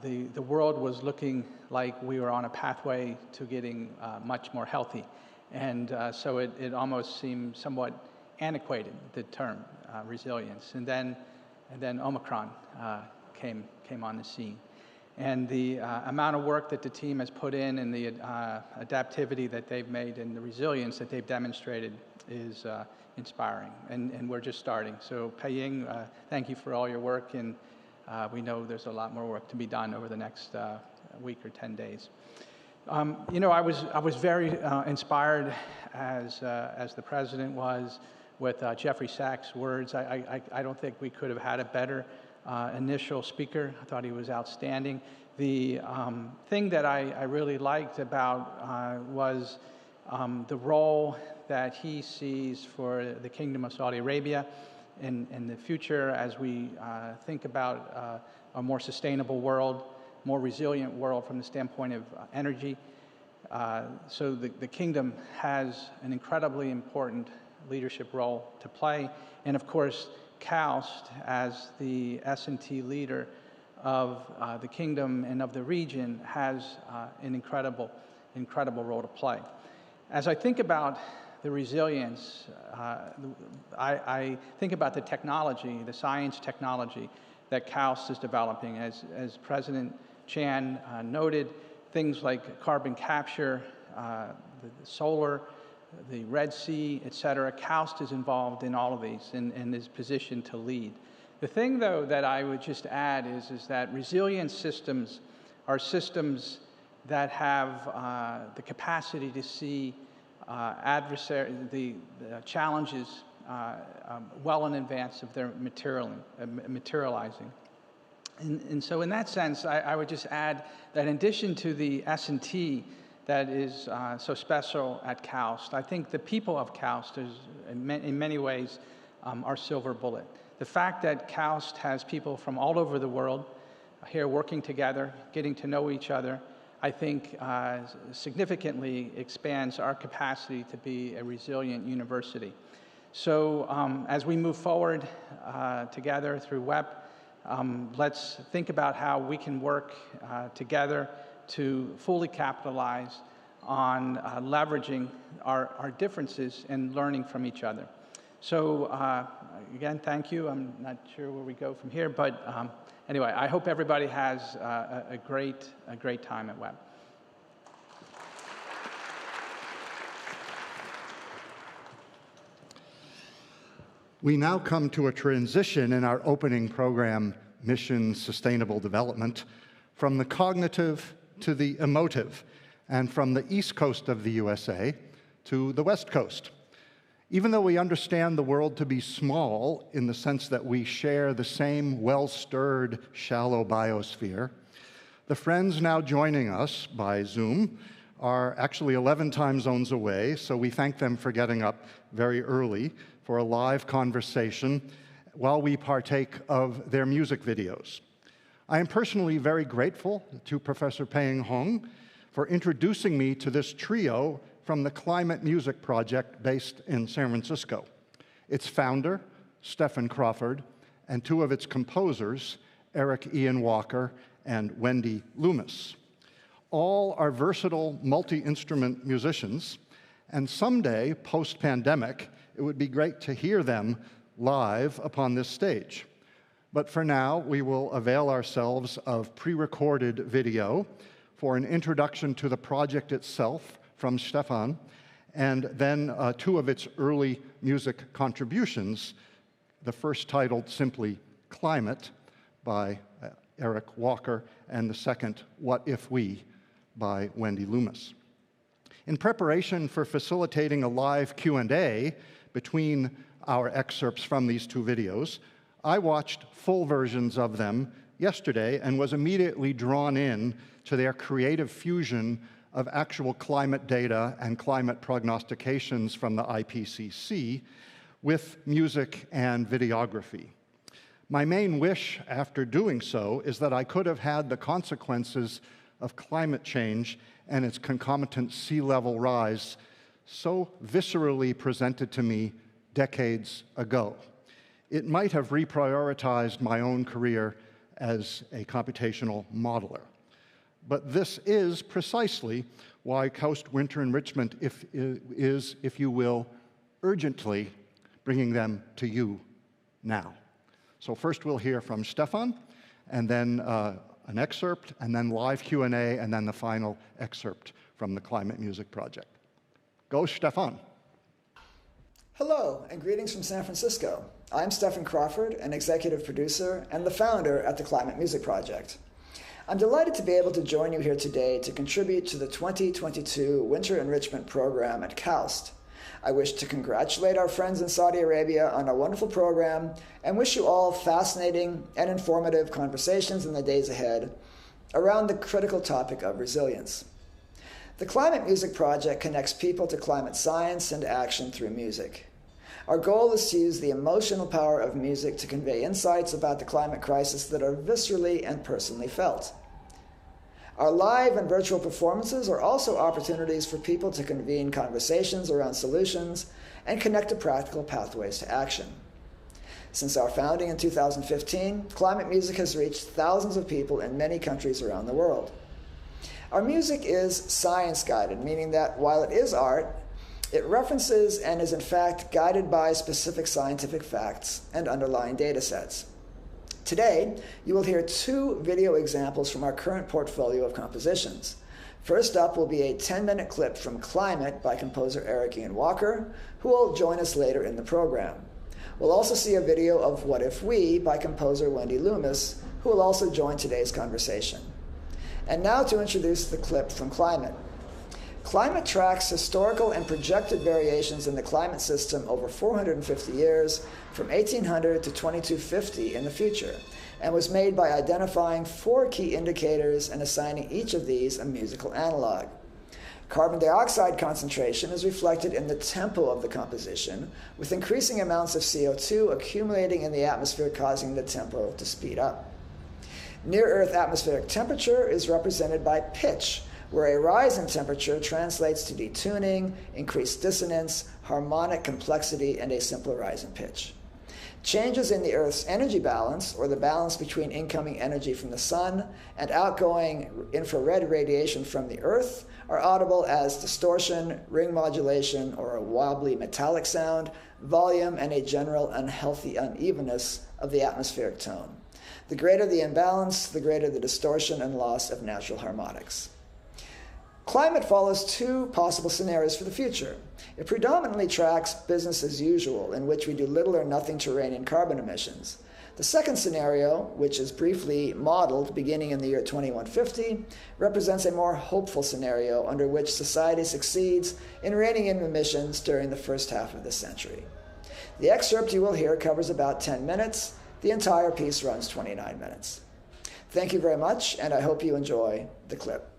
the world was looking like we were on a pathway to getting much more healthy. And so it almost seemed somewhat antiquated, the term resilience. And then Omicron came on the scene. And the amount of work that the team has put in and the adaptivity that they've made and the resilience that they've demonstrated is inspiring, and we're just starting. So Peiying, thank you for all your work, and we know there's a lot more work to be done over the next week or 10 days. I was very inspired as the president was with Jeffrey Sachs' words. I don't think we could have had a better initial speaker. I thought he was outstanding. The thing that I really liked about was the role that he sees for the Kingdom of Saudi Arabia in the future as we think about a more sustainable world, more resilient world from the standpoint of energy. So the Kingdom has an incredibly important leadership role to play. And of course, Kaust, as the S&T leader of the Kingdom and of the region, has an incredible role to play. As I think about the resilience, I think about the technology, the science technology that Kaust is developing. As President Chan noted, things like carbon capture, the solar, the Red Sea, et cetera. Kaust is involved in all of these and is positioned to lead. The thing, though, that I would just add is that resilient systems are systems that have the capacity to see the challenges well in advance of their materializing. And so in that sense, I would just add that in addition to the S&T that is so special at Kaust, I think the people of Kaust is, in many ways, our silver bullet. The fact that Kaust has people from all over the world here working together, getting to know each other, I think significantly expands our capacity to be a resilient university. So as we move forward together through WEP, let's think about how we can work together to fully capitalize on leveraging our differences and learning from each other. So again, thank you. I'm not sure where we go from here, but anyway, I hope everybody has a great time at WEP. We now come to a transition in our opening program, Mission Sustainable Development, from the cognitive to the emotive, and from the East Coast of the USA to the West Coast. Even though we understand the world to be small in the sense that we share the same well-stirred, shallow biosphere, the friends now joining us by Zoom are actually 11 time zones away, so we thank them for getting up very early for a live conversation while we partake of their music videos. I am personally very grateful to Professor Peiying for introducing me to this trio from the Climate Music Project based in San Francisco. Its founder, Stefan Crawford, and two of its composers, Erik Walker and Wendy Loomis. All are versatile multi-instrument musicians, and someday, post-pandemic, it would be great to hear them live upon this stage. But for now, we will avail ourselves of pre-recorded video for an introduction to the project itself from Stefan, and then two of its early music contributions, the first titled simply Climate by Erik Walker, and the second, What If We by Wendy Loomis. In preparation for facilitating a live Q&A between our excerpts from these two videos, I watched full versions of them yesterday and was immediately drawn in to their creative fusion of actual climate data and climate prognostications from the IPCC with music and videography. My main wish after doing so is that I could have had the consequences of climate change and its concomitant sea level rise so viscerally presented to me decades ago. It might have reprioritized my own career as a computational modeler. But this is precisely why Kaust winter enrichment is, if you will, urgently bringing them to you now. So first we'll hear from Stefan, and then an excerpt, and then live Q&A, and then the final excerpt from the Climate Music Project. Go, Stefan. Hello, and greetings from San Francisco. I'm Stefan Crawford, an executive producer and the founder at the Climate Music Project. I'm delighted to be able to join you here today to contribute to the 2022 Winter Enrichment Program at Kaust. I wish to congratulate our friends in Saudi Arabia on a wonderful program and wish you all fascinating and informative conversations in the days ahead around the critical topic of resilience. The Climate Music Project connects people to climate science and action through music. Our goal is to use the emotional power of music to convey insights about the climate crisis that are viscerally and personally felt. Our live and virtual performances are also opportunities for people to convene conversations around solutions and connect to practical pathways to action. Since our founding in 2015, climate music has reached thousands of people in many countries around the world. Our music is science-guided, meaning that while it is art, it references and is in fact guided by specific scientific facts and underlying data sets. Today, you will hear two video examples from our current portfolio of compositions. First up will be a 10-minute clip from Climate by composer Erik Walker, who will join us later in the program. We'll also see a video of What If We by composer Wendy Loomis, who will also join today's conversation. And now to introduce the clip from Climate. Climate tracks historical and projected variations in the climate system over 450 years, from 1800 to 2250 in the future, and was made by identifying 4 key indicators and assigning each of these a musical analog. Carbon dioxide concentration is reflected in the tempo of the composition, with increasing amounts of CO2 accumulating in the atmosphere, causing the tempo to speed up. Near-Earth atmospheric temperature is represented by pitch, where a rise in temperature translates to detuning, increased dissonance, harmonic complexity, and a simpler rise in pitch. Changes in the Earth's energy balance, or the balance between incoming energy from the sun and outgoing infrared radiation from the Earth, are audible as distortion, ring modulation, or a wobbly metallic sound, volume, and a general unhealthy unevenness of the atmospheric tone. The greater the imbalance, the greater the distortion and loss of natural harmonics. Climate follows two possible scenarios for the future. It predominantly tracks business as usual, in which we do little or nothing to rein in carbon emissions. The second scenario, which is briefly modeled beginning in the year 2150, represents a more hopeful scenario under which society succeeds in reining in emissions during the first half of this century. The excerpt you will hear covers about 10 minutes. The entire piece runs 29 minutes. Thank you very much, and I hope you enjoy the clip.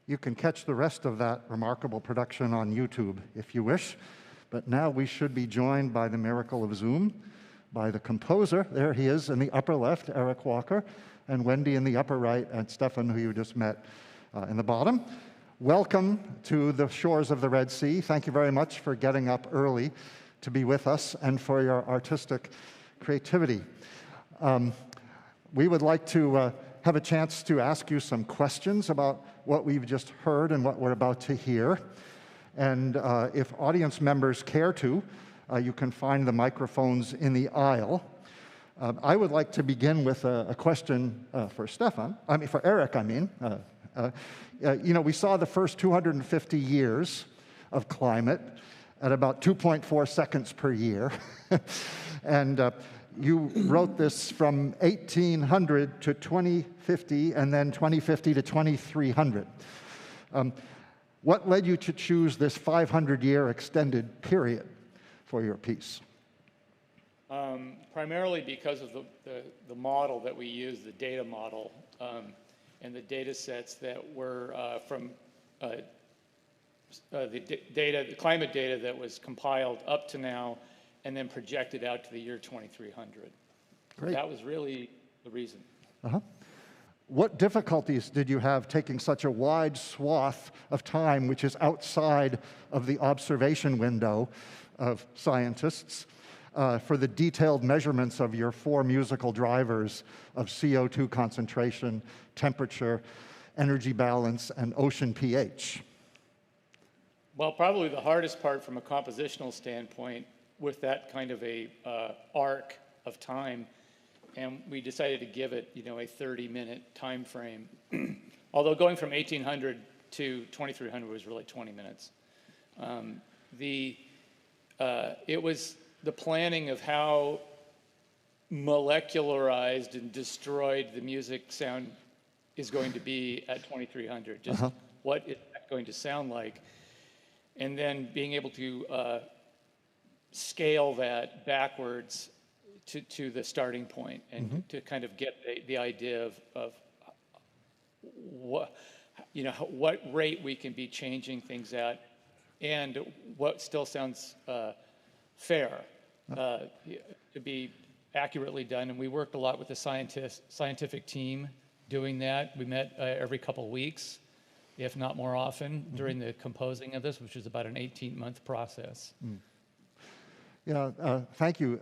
You can catch the rest of that remarkable production on YouTube if you wish. But now we should be joined by the miracle of Zoom, by the composer. There he is in the upper left, Erik Walker, and Wendy in the upper right, and Stefan, who you just met, in the bottom. Welcome to the shores of the Red Sea. Thank you very much for getting up early to be with us and for your artistic creativity. We would like to have a chance to ask you some questions about what we've just heard and what we're about to hear. And if audience members care to, you can find the microphones in the aisle. I would like to begin with a question for Erik, you know, we saw the first 250 years of climate at about 2.4 seconds per year. And you wrote this from 1800 to 2050, and then 2050 to 2300. What led you to choose this 500-year extended period for your piece? Primarily because of the model that we use, the data model, and the data sets that were from the climate data that was compiled up to now and then projected out to the year 2300. Great. That was really the reason. What difficulties did you have taking such a wide swath of time, which is outside of the observation window of scientists, for the detailed measurements of your 4 musical drivers of CO2 concentration, temperature, energy balance, and ocean pH? Well, probably the hardest part from a compositional standpoint with that kind of a arc of time, and we decided to give it, you know, a 30-minute time frame. Although going from 1800 to 2300 was really 20 minutes. It was the planning of how molecularized and destroyed the music sound is going to be at 2300. Just what is that going to sound like? And then being able to scale that backwards to the starting point and to kind of get the idea of what, you know, what rate we can be changing things at and what still sounds fair to be accurately done. And we worked a lot with the scientific team doing that. We met every couple of weeks, if not more often, during the composing of this, which is about an 18-month process. Yeah, thank you.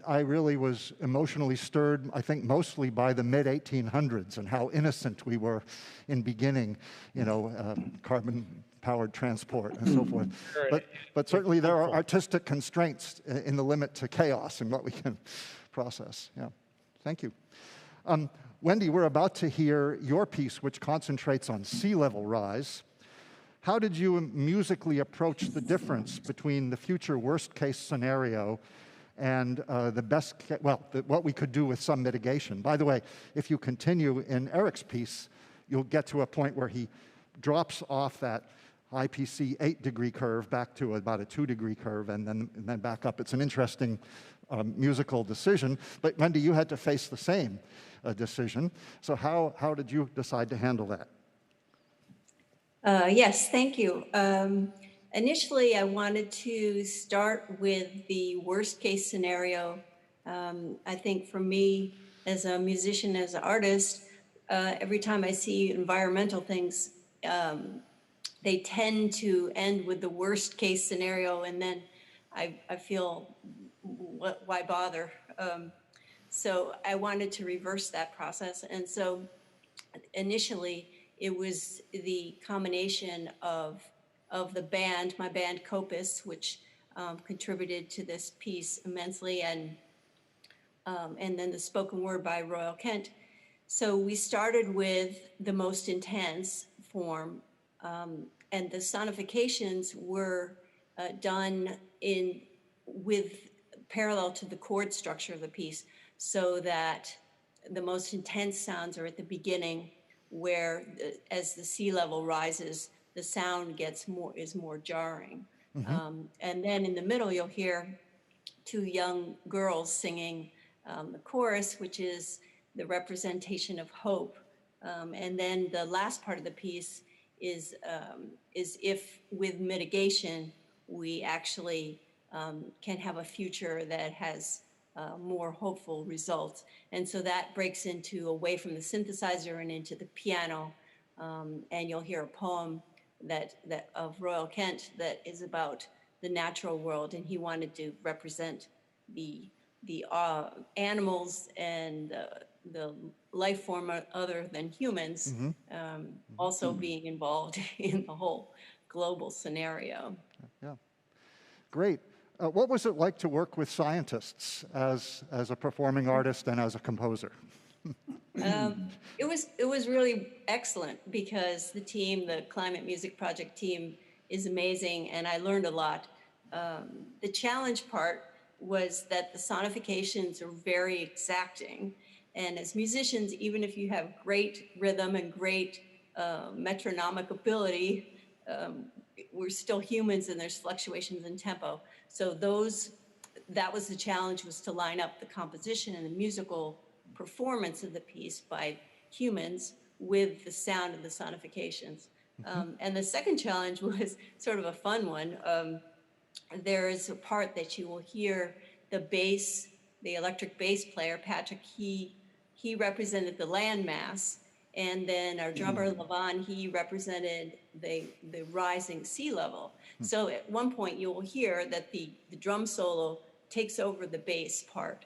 I really was emotionally stirred, I think, mostly by the mid-1800s and how innocent we were in beginning, you know, carbon-powered transport and so forth. But certainly there are artistic constraints in the limit to chaos and what we can process. Yeah, thank you. Wendy, we're about to hear your piece, which concentrates on sea level rise. How did you musically approach the difference between the future worst-case scenario and what we could do with some mitigation? By the way, if you continue in Erik's piece, you'll get to a point where he drops off that IPC 8-degree curve back to about a 2-degree curve and then back up. It's an interesting musical decision. But Wendy, you had to face the same decision. So how did you decide to handle that? Yes, thank you. Initially, I wanted to start with the worst case scenario. I think for me, as a musician, as an artist, every time I see environmental things, they tend to end with the worst case scenario, and then I feel, why bother? So I wanted to reverse that process. And so initially, it was the combination of the band, my band Copus, which contributed to this piece immensely, and then the spoken word by Royal Kent. So we started with the most intense form, and the sonifications were done with parallel to the chord structure of the piece, so that the most intense sounds are at the beginning, where as the sea level rises, the sound is more jarring. And then in the middle, you'll hear 2 young girls singing the chorus, which is the representation of hope. And then the last part of the piece is if with mitigation, we actually can have a future that has more hopeful results. And so that breaks into away from the synthesizer and into the piano. And you'll hear a poem that of Royal Kent that is about the natural world, and he wanted to represent the animals and the life form other than humans also being involved in the whole global scenario. Yeah, great. What was it like to work with scientists as a performing artist and as a composer? It was really excellent because the team, the Climate Music Project team, is amazing, and I learned a lot. The challenge part was that the sonifications are very exacting, and as musicians, even if you have great rhythm and great metronomic ability, we're still humans and there's fluctuations in tempo. So that was the challenge, was to line up the composition and the musical performance of the piece by humans with the sound of the sonifications. And the second challenge was sort of a fun one. There is a part that you will hear the bass, the electric bass player, Patrick, he represented the landmass, and then our drummer, Levon, he represented the rising sea level. So at one point you will hear that the drum solo takes over the bass part,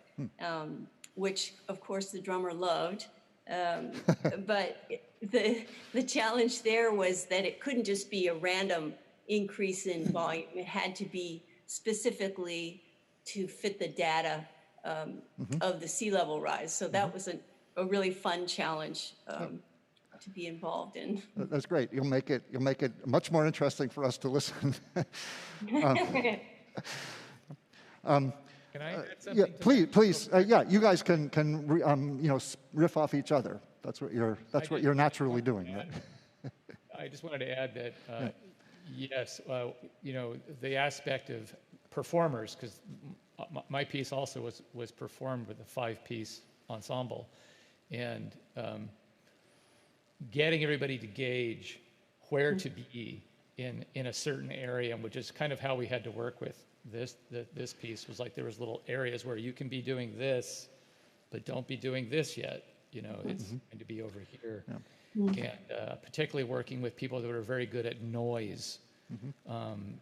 which of course the drummer loved. But the challenge there was that it couldn't just be a random increase in volume. It had to be specifically to fit the data of the sea level rise. So that was a really fun challenge to be involved in. That's great. You'll make it much more interesting for us to listen. Can I add something? Yeah, please. Yeah, you guys can riff off each other. That's what you're naturally doing, right? I just wanted to add that yes, the aspect of performers, because my piece also was performed with a 5-piece ensemble, and getting everybody to gauge where to be in a certain area, which is kind of how we had to work with this piece, was like there was little areas where you can be doing this, but don't be doing this yet. It's going to be over here. Yeah. And particularly working with people that are very good at noise. Once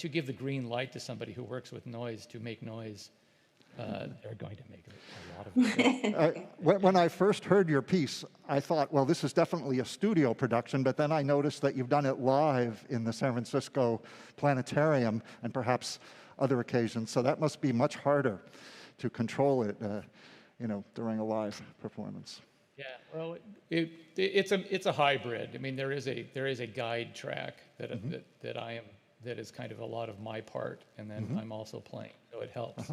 you give the green light to somebody who works with noise to make noise, they're going to make a lot of it. When I first heard your piece, I thought, well, this is definitely a studio production, but then I noticed that you've done it live in the San Francisco Planetarium and perhaps other occasions, so that must be much harder to control it, during a live performance. Yeah, well, it's a hybrid. I mean, there is a guide track that is kind of a lot of my part, and then I'm also playing, so it helps.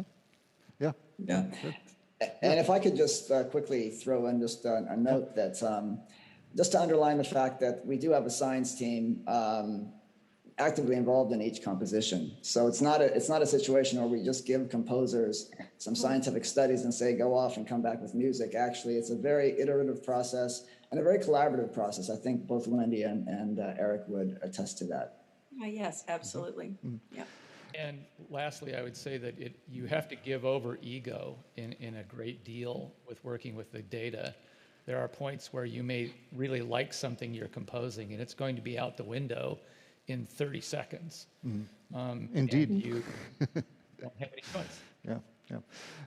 Yeah. Yeah. And if I could just quickly throw in just a note that just to underline the fact that we do have a science team actively involved in each composition. So it's not a situation where we just give composers some scientific studies and say, go off and come back with music. Actually, it's a very iterative process and a very collaborative process. I think both Wendy and Erik would attest to that. Yes, absolutely. Yeah. And lastly, I would say that you have to give over ego in a great deal with working with the data. There are points where you may really like something you're composing, and it's going to be out the window in 30 seconds. Indeed. And you don't have any choice. Yeah, yeah.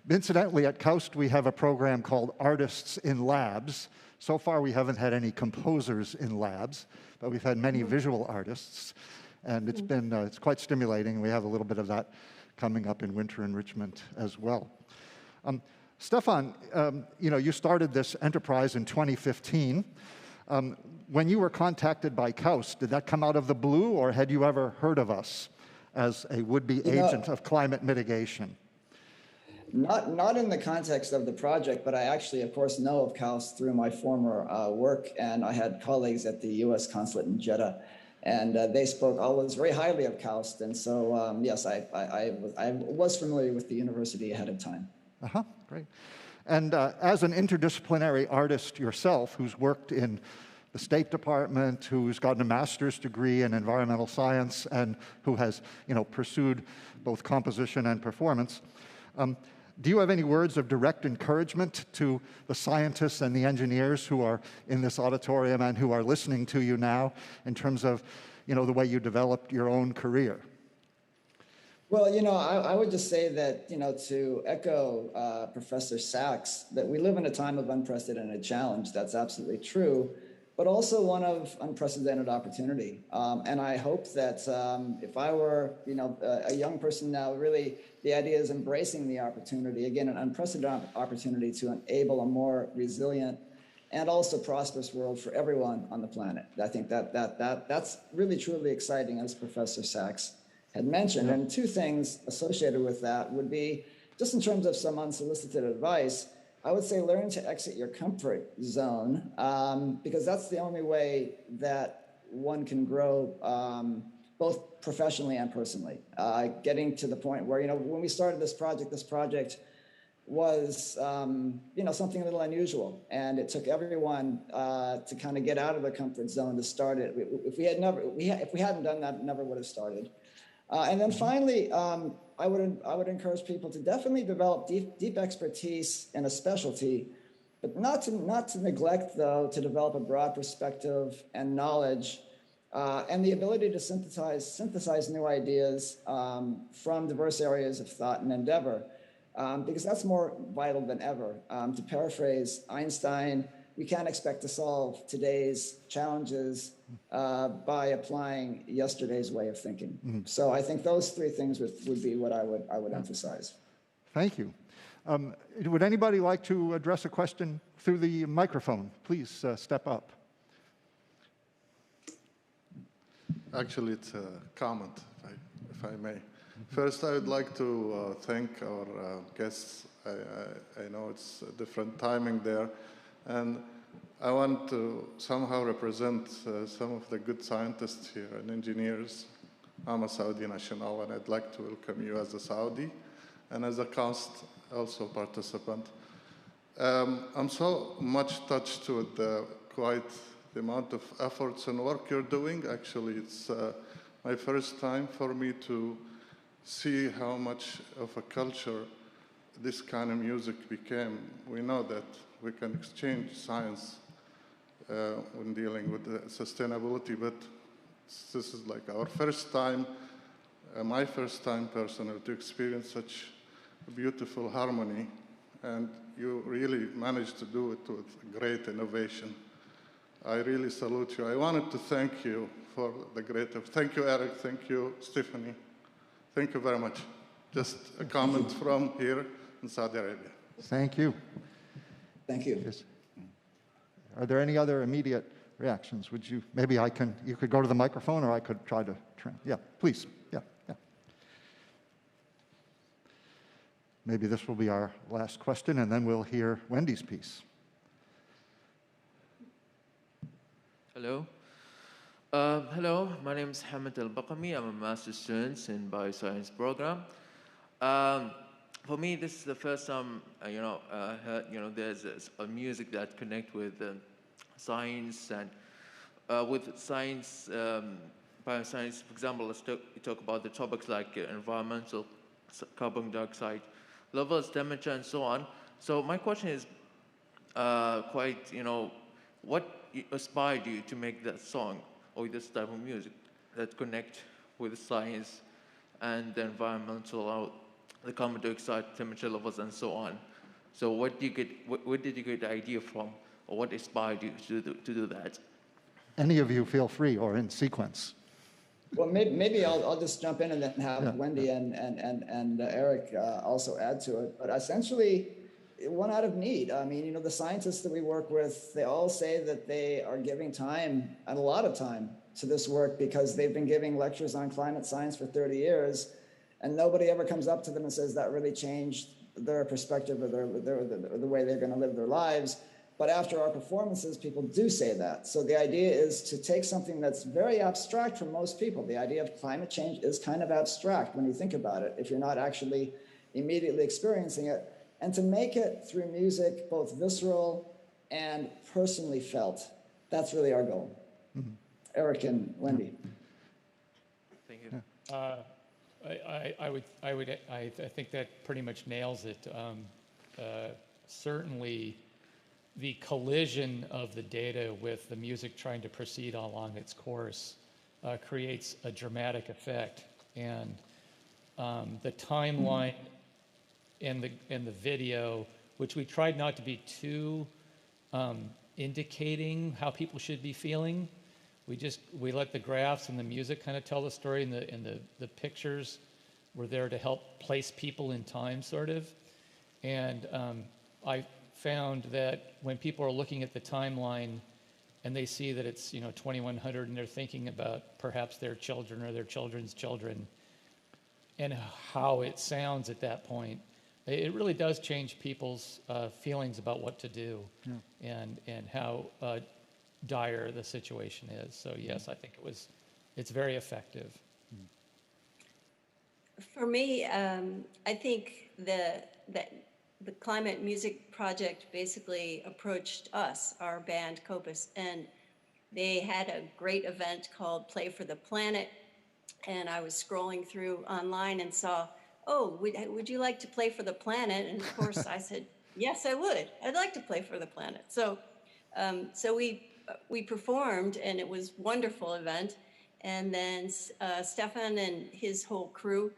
Incidentally, at Kaust, we have a program called Artists in Labs. So far, we haven't had any composers in labs, but we've had many visual artists. And it's been it's quite stimulating. We have a little bit of that coming up in winter enrichment as well. Stefan, you started this enterprise in 2015. When you were contacted by Kaust, did that come out of the blue, or had you ever heard of us as a would-be agent of climate mitigation? Not in the context of the project, but I actually, of course, know of Kaust through my former work, and I had colleagues at the U.S. consulate in Jeddah. And they spoke always very highly of Kaust, and so yes, I was familiar with the university ahead of time. Great. And as an interdisciplinary artist yourself, who's worked in the State Department, who's gotten a master's degree in environmental science and who has, pursued both composition and performance. Do you have any words of direct encouragement to the scientists and the engineers who are in this auditorium and who are listening to you now in terms of, the way you developed your own career? Well, I would just say that, to echo Professor Sachs, that we live in a time of unprecedented challenge. That's absolutely true, but also one of unprecedented opportunity. And I hope that if I were, a young person now, really the idea is embracing the opportunity, again, an unprecedented opportunity to enable a more resilient and also prosperous world for everyone on the planet. I think that's really, truly exciting, as Professor Sachs had mentioned. And two things associated with that would be, just in terms of some unsolicited advice, I would say learn to exit your comfort zone, because that's the only way that one can grow both professionally and personally. Getting to the point where, when we started this project was, something a little unusual, and it took everyone to kind of get out of their comfort zone to start it. If we hadn't done that, it never would have started. And then finally, I would encourage people to definitely develop deep expertise in a specialty, but not to neglect, though, to develop a broad perspective and knowledge, and the ability to synthesize new ideas from diverse areas of thought and endeavor, because that's more vital than ever. To paraphrase Einstein, we can't expect to solve today's challenges by applying yesterday's way of thinking. Mm-hmm. So I think those three things would be what I would emphasize. Thank you. Would anybody like to address a question through the microphone? Please step up. Actually, it's a comment, if I may. First, I would like to thank our guests. I know it's a different timing there. And I want to somehow represent some of the good scientists here and engineers. I'm a Saudi national, and I'd like to welcome you as a Saudi and as a Kaust also participant. I'm so much touched with quite the amount of efforts and work you're doing. Actually, it's my first time for me to see how much of a culture this kind of music became. We know that we can exchange science when dealing with the sustainability, but this is like our first time, my first time personally, to experience such a beautiful harmony, and you really managed to do it with great innovation. I really salute you. I wanted to thank you for the great, thank you, Erik, thank you, Stephanie. Thank you very much. Just a comment from here in Saudi Arabia. Thank you. Thank you. Yes. Are there any other immediate reactions? Would you, maybe you could go to the microphone, or I could try to, yeah, please, yeah. Maybe this will be our last question, and then we'll hear Wendy's piece. Hello. Hello, my name is Hamid Al-Baqami. I'm a master's student in bioscience program. For me, this is the first time, I heard, there's a music that connect with science and with science, bioscience. For example, let's talk about the topics like environmental, carbon dioxide levels, temperature, and so on. So my question is what inspired you to make that song or this type of music that connect with science and the environmental, the carbon dioxide, temperature levels, and so on? So where did you get the idea from, or what inspired you to do that? Any of you feel free, or in sequence. Well, maybe I'll just jump in and then have Wendy and Erik also add to it. But essentially, one out of need. I mean, the scientists that we work with, they all say that they are giving time, and a lot of time, to this work because they've been giving lectures on climate science for 30 years, and nobody ever comes up to them and says that really changed their perspective or the way they're going to live their lives. But after our performances, people do say that. So the idea is to take something that's very abstract for most people. The idea of climate change is kind of abstract when you think about it, if you're not actually immediately experiencing it, and to make it through music both visceral and personally felt. That's really our goal. Mm-hmm. Erik and Wendy. Thank you. I think that pretty much nails it. Certainly, the collision of the data with the music trying to proceed along its course creates a dramatic effect, and the timeline and the video, which we tried not to be too indicating how people should be feeling. We let the graphs and the music kind of tell the story, and the pictures were there to help place people in time, sort of. And I found that when people are looking at the timeline and they see that it's 2100 and they're thinking about perhaps their children or their children's children and how it sounds at that point, it really does change people's feelings about what to do, and how dire the situation is. So yes, I think it's very effective. For me, I think the Climate Music Project basically approached us, our band Copus, and they had a great event called Play for the Planet, and I was scrolling through online and saw, oh, would you like to play for the planet? And of course I said, yes, I would. I'd like to play for the planet. So we performed, and it was a wonderful event. And then Stefan and his whole crew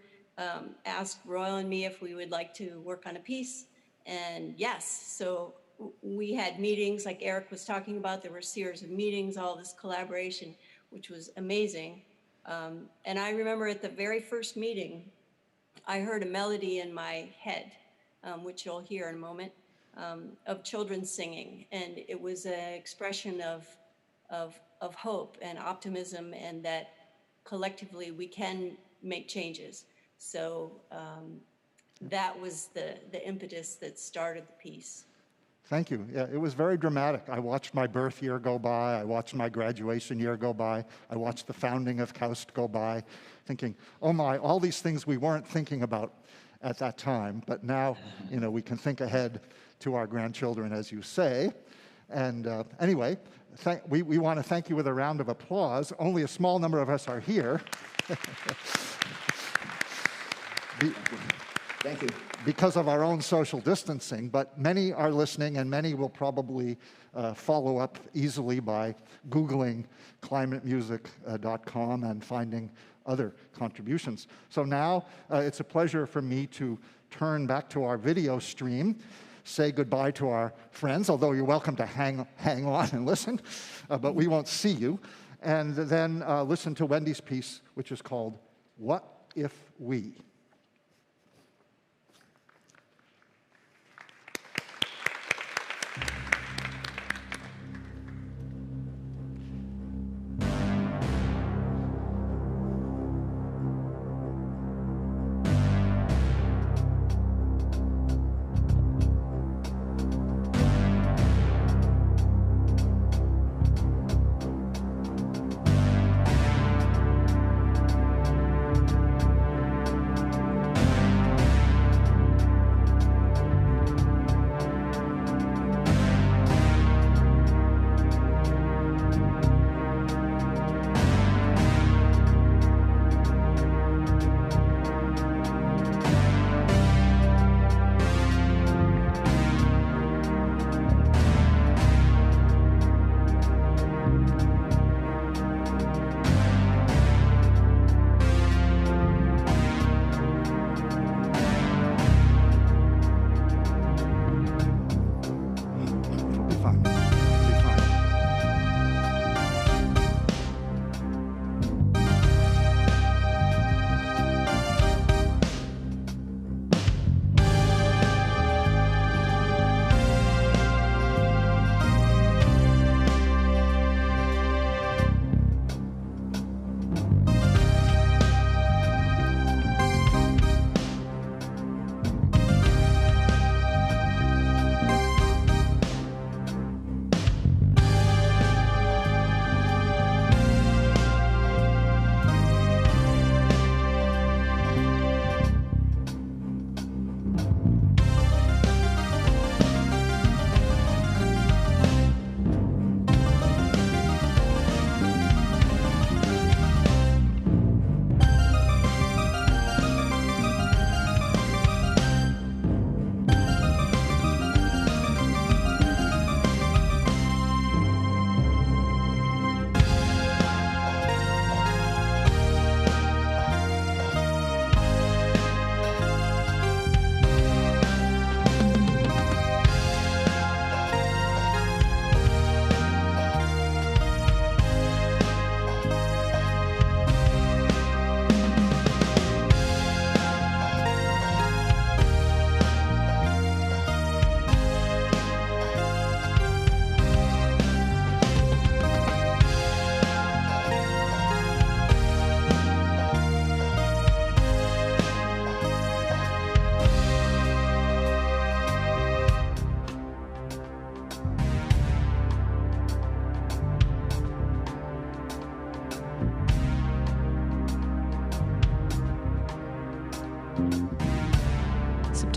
asked Royal and me if we would like to work on a piece. And yes, so we had meetings like Erik was talking about. There were a series of meetings, all this collaboration, which was amazing. And I remember at the very first meeting, I heard a melody in my head, which you'll hear in a moment, of children singing. And it was an expression of hope and optimism, and that collectively we can make changes. So that was the impetus that started the piece. Thank you. Yeah, it was very dramatic. I watched my birth year go by. I watched my graduation year go by. I watched the founding of Kaust go by, thinking, oh my, all these things we weren't thinking about at that time. But now, we can think ahead to our grandchildren, as you say. And anyway, we want to thank you with a round of applause. Only a small number of us are here. Thank you. Because of our own social distancing, but many are listening, and many will probably follow up easily by Googling climatemusic.com and finding other contributions. So now it's a pleasure for me to turn back to our video stream, say goodbye to our friends, although you're welcome to hang on and listen, but we won't see you, and then listen to Wendy's piece, which is called What If We?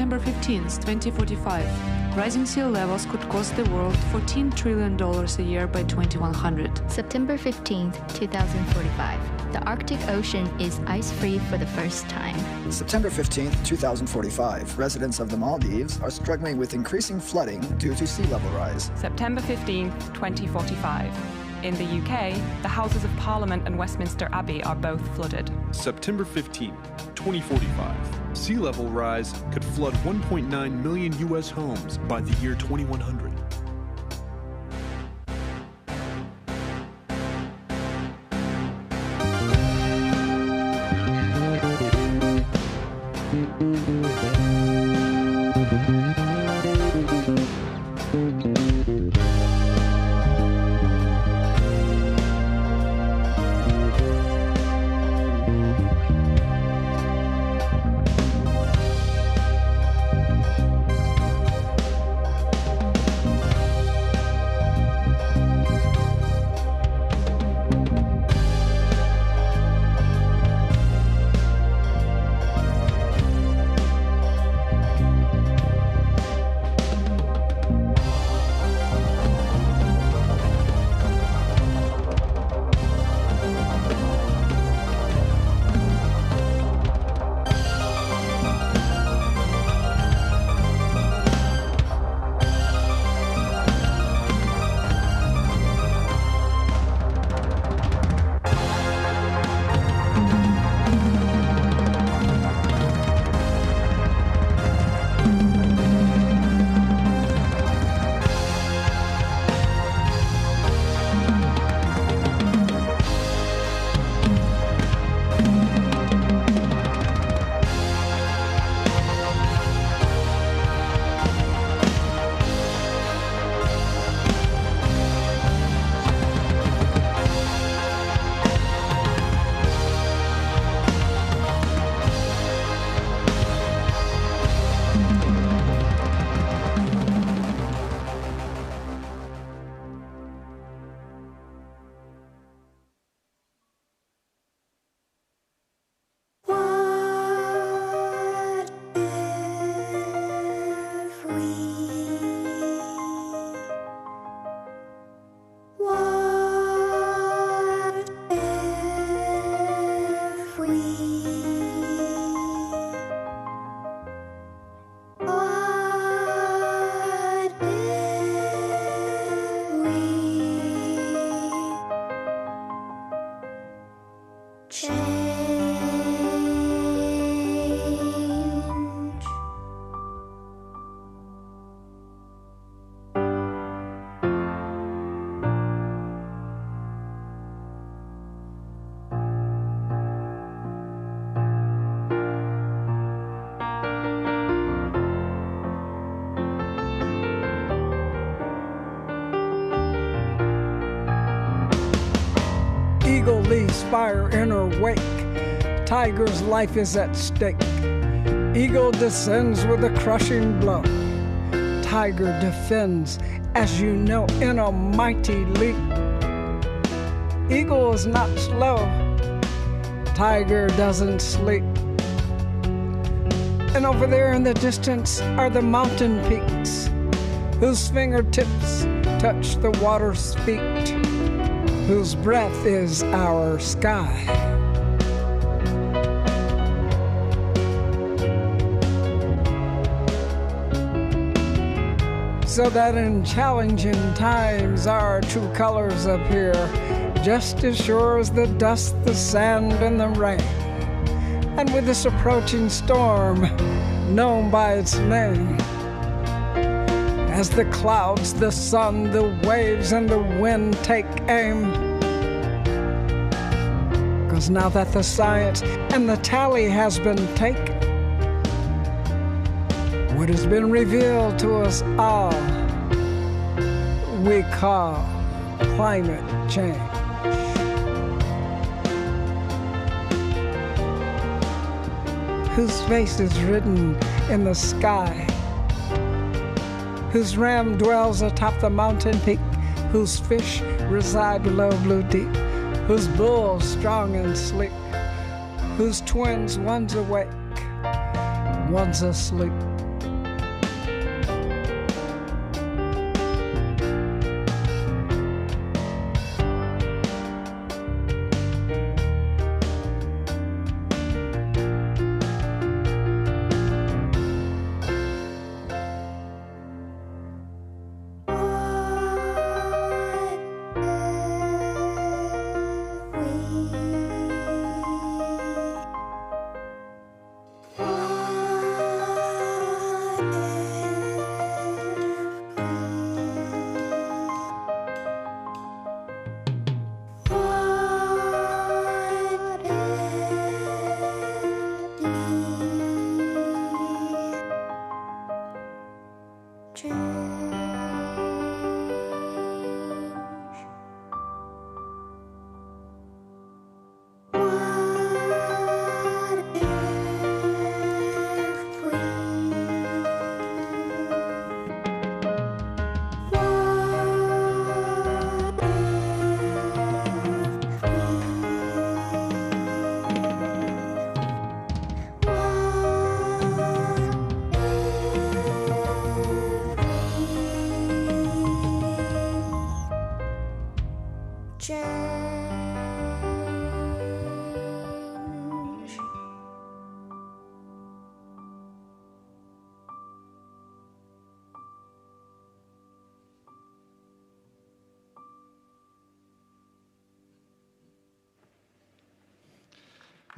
September 15th, 2045, rising sea levels could cost the world $14 trillion a year by 2100. September 15th, 2045, the Arctic Ocean is ice-free for the first time. September 15th, 2045, residents of the Maldives are struggling with increasing flooding due to sea level rise. September 15th, 2045. In the UK, the Houses of Parliament and Westminster Abbey are both flooded. September 15, 2045. Sea level rise could flood 1.9 million U.S. homes by the year 2100. Eagle leaves fire in her wake. Tiger's life is at stake. Eagle descends with a crushing blow. Tiger defends, as you know, in a mighty leap. Eagle is not slow. Tiger doesn't sleep. And over there in the distance are the mountain peaks, whose fingertips touch the water's feet, whose breath is our sky. So that in challenging times our true colors appear, just as sure as the dust, the sand, and the rain. And with this approaching storm, known by its name, as the clouds, the sun, the waves, and the wind take aim. 'Cause now that the science and the tally has been taken, what has been revealed to us all, we call climate change. Whose face is written in the sky, whose ram dwells atop the mountain peak, whose fish reside below blue deep, whose bull's strong and sleek, whose twins, one's awake, one's asleep.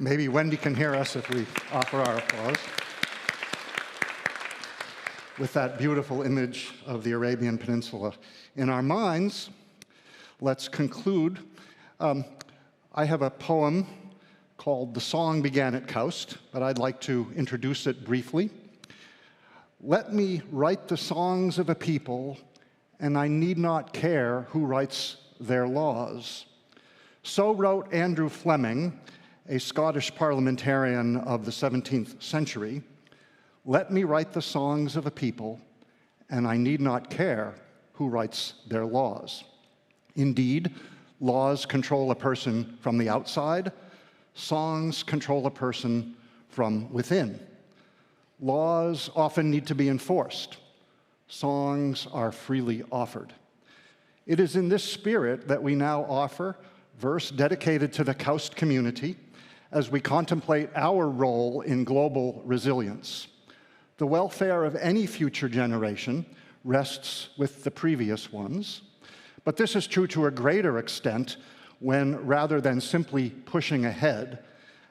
Maybe Wendy can hear us if we offer our applause. With that beautiful image of the Arabian Peninsula in our minds, let's conclude. I have a poem called The Song Began at Kaust, but I'd like to introduce it briefly. Let me write the songs of a people, and I need not care who writes their laws. So wrote Andrew Fleming, a Scottish parliamentarian of the 17th century. Let me write the songs of a people, and I need not care who writes their laws. Indeed, laws control a person from the outside. Songs control a person from within. Laws often need to be enforced. Songs are freely offered. It is in this spirit that we now offer verse dedicated to the Kaust community as we contemplate our role in global resilience. The welfare of any future generation rests with the previous ones, but this is true to a greater extent when, rather than simply pushing ahead,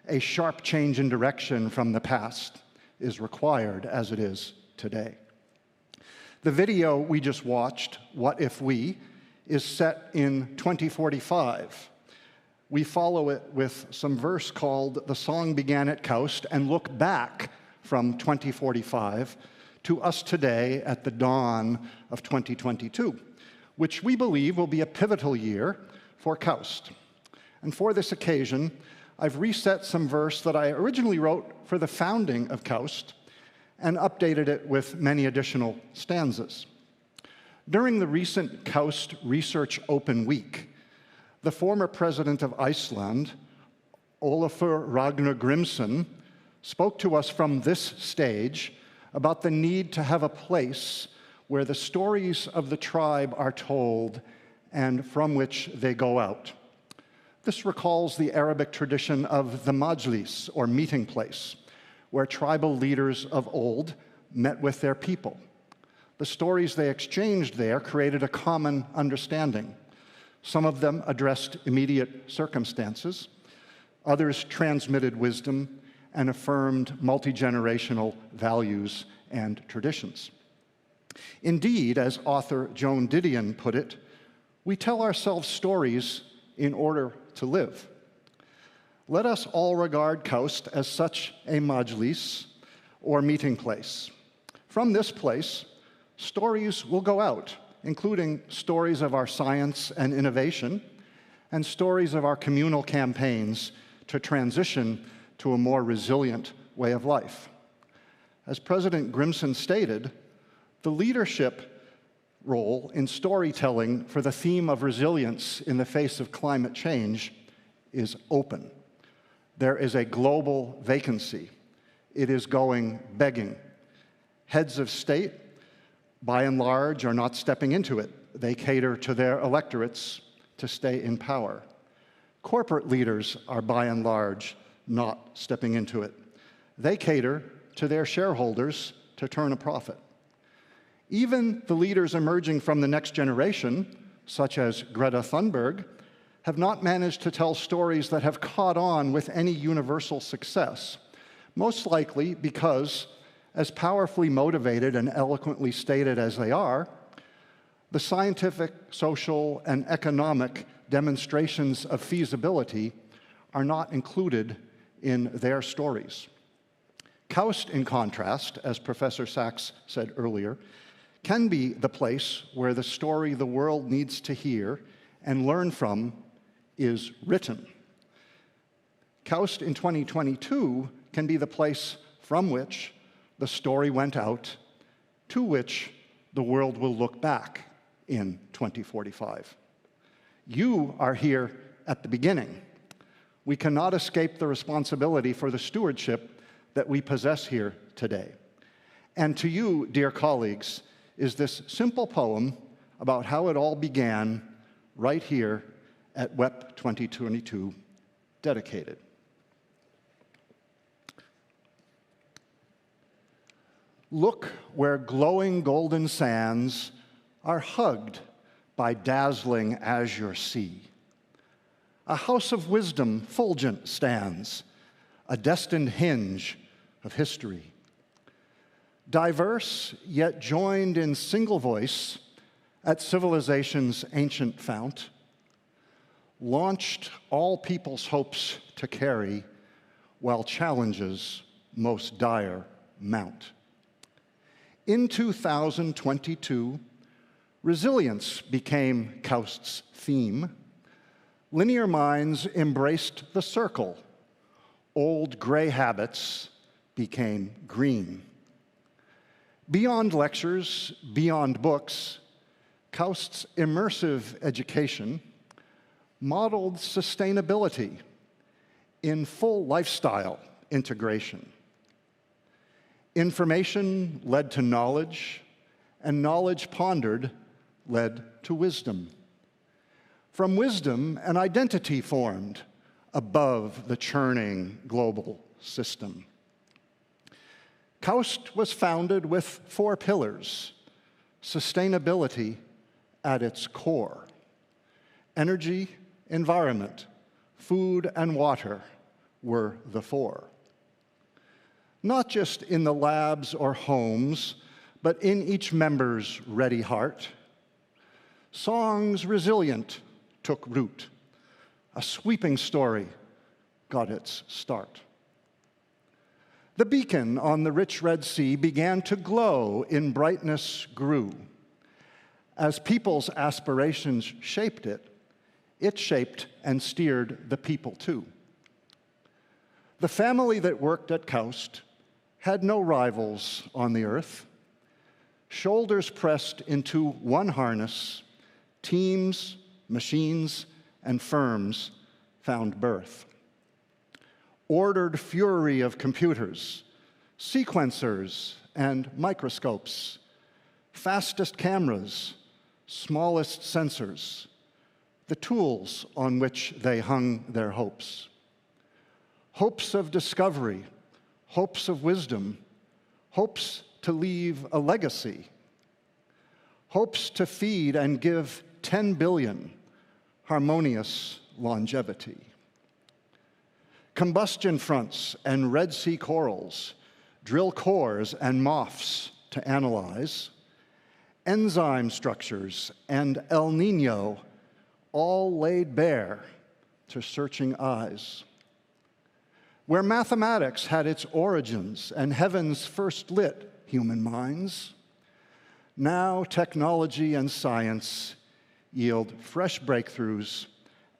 a sharp change in direction from the past is required as it is today. The video we just watched, What If We, is set in 2045. We follow it with some verse called The Song Began at Kaust and look back from 2045 to us today at the dawn of 2022, which we believe will be a pivotal year for Kaust. And for this occasion, I've reset some verse that I originally wrote for the founding of Kaust and updated it with many additional stanzas. During the recent Kaust Research Open Week, the former president of Iceland, Olafur Ragnar Grimsson, spoke to us from this stage about the need to have a place where the stories of the tribe are told and from which they go out. This recalls the Arabic tradition of the majlis, or meeting place, where tribal leaders of old met with their people. The stories they exchanged there created a common understanding. Some of them addressed immediate circumstances. Others transmitted wisdom and affirmed multi-generational values and traditions. Indeed, as author Joan Didion put it, we tell ourselves stories in order to live. Let us all regard Kaust as such a majlis, or meeting place. From this place, stories will go out, including stories of our science and innovation, and stories of our communal campaigns to transition to a more resilient way of life. As President Grimsson stated, the leadership role in storytelling for the theme of resilience in the face of climate change is open. There is a global vacancy. It is going begging. Heads of state, by and large, are not stepping into it. They cater to their electorates to stay in power. Corporate leaders are, by and large, not stepping into it. They cater to their shareholders to turn a profit. Even the leaders emerging from the next generation, such as Greta Thunberg, have not managed to tell stories that have caught on with any universal success, most likely because, as powerfully motivated and eloquently stated as they are, the scientific, social, and economic demonstrations of feasibility are not included in their stories. Kaust, in contrast, as Professor Sachs said earlier, can be the place where the story the world needs to hear and learn from is written. Kaust in 2022 can be the place from which the story went out, to which the world will look back in 2045. You are here at the beginning. We cannot escape the responsibility for the stewardship that we possess here today. And to you, dear colleagues, is this simple poem about how it all began right here at WEP 2022, dedicated. Look where glowing golden sands are hugged by dazzling azure sea. A house of wisdom fulgent stands, a destined hinge of history. Diverse, yet joined in single voice at civilization's ancient fount, launched all people's hopes to carry, while challenges most dire mount. In 2022, resilience became Kaust's theme. Linear minds embraced the circle. Old gray habits became green. Beyond lectures, beyond books, Kaust's immersive education modeled sustainability in full lifestyle integration. Information led to knowledge, and knowledge pondered led to wisdom. From wisdom, an identity formed above the churning global system. Kaust was founded with 4 pillars, sustainability at its core. Energy, environment, food, and water were the 4. Not just in the labs or homes, but in each member's ready heart. Songs resilient took root. A sweeping story got its start. The beacon on the rich Red Sea began to glow in brightness grew. As people's aspirations shaped it, it shaped and steered the people too. The family that worked at Kaust had no rivals on the earth. Shoulders pressed into one harness, teams, machines, and firms found birth. Ordered fury of computers, sequencers and microscopes, fastest cameras, smallest sensors, the tools on which they hung their hopes. Hopes of discovery, hopes of wisdom, hopes to leave a legacy, hopes to feed and give 10 billion harmonious longevity. Combustion fronts and Red Sea corals, drill cores and moths to analyze, enzyme structures and El Nino all laid bare to searching eyes. Where mathematics had its origins and heavens first lit human minds, now technology and science yield fresh breakthroughs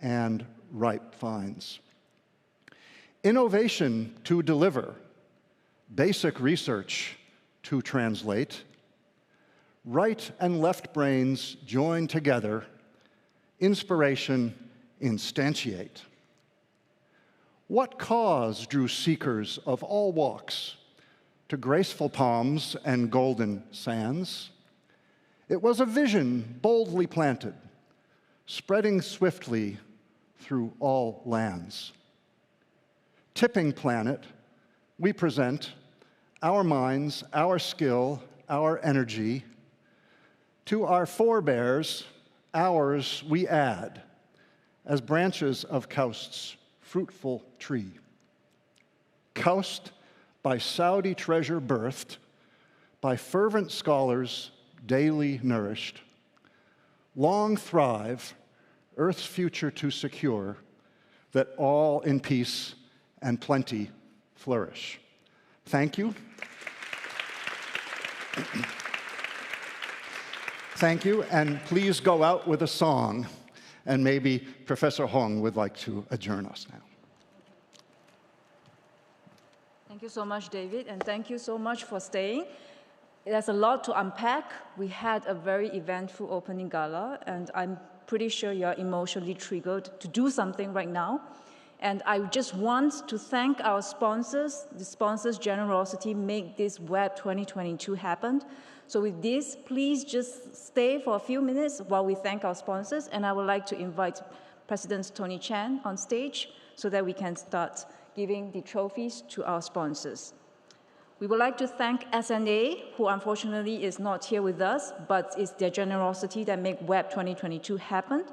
and ripe finds. Innovation to deliver, basic research to translate, right and left brains join together, inspiration instantiate. What cause drew seekers of all walks to graceful palms and golden sands? It was a vision boldly planted, spreading swiftly through all lands. Tipping planet, we present our minds, our skill, our energy. To our forebears, ours we add, as branches of Kaust's fruitful tree. Kaust, by Saudi treasure birthed, by fervent scholars daily nourished, long thrive, earth's future to secure, that all in peace and plenty flourish. Thank you. Thank you, and please go out with a song, and maybe Professor Hong would like to adjourn us now. Thank you so much, David, and thank you so much for staying. There's a lot to unpack. We had a very eventful opening gala, and I'm pretty sure you're emotionally triggered to do something right now. And I just want to thank our sponsors. The sponsors' generosity made this WEP 2022 happen. So with this, please just stay for a few minutes while we thank our sponsors, and I would like to invite President Tony Chan on stage so that we can start giving the trophies to our sponsors. We would like to thank SNA, who unfortunately is not here with us, but it's their generosity that made WEP 2022 happen.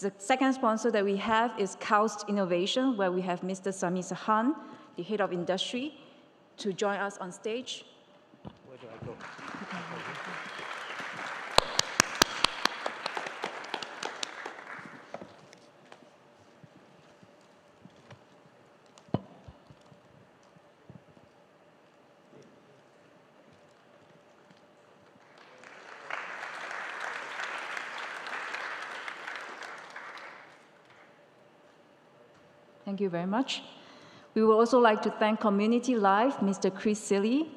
The second sponsor that we have is Kaust Innovation, where we have Mr. Sami Sahan, the head of industry, to join us on stage. Where do I go? Thank you very much. We would also like to thank Community Life, Mr. Chris Silly.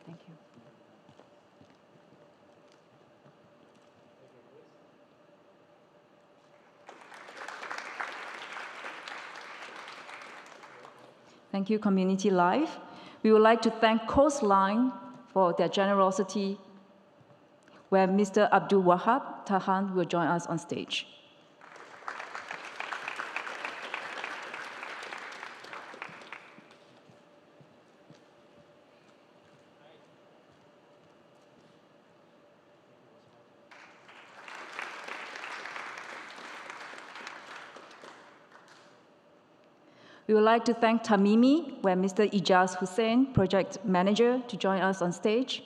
Thank you. Thank you, Community Life. We would like to thank Coastline for their generosity, where Mr. Abdul Wahab Tahan will join us on stage. We would like to thank Tamimi, where Mr. Ijaz Hussain, Project Manager, to join us on stage.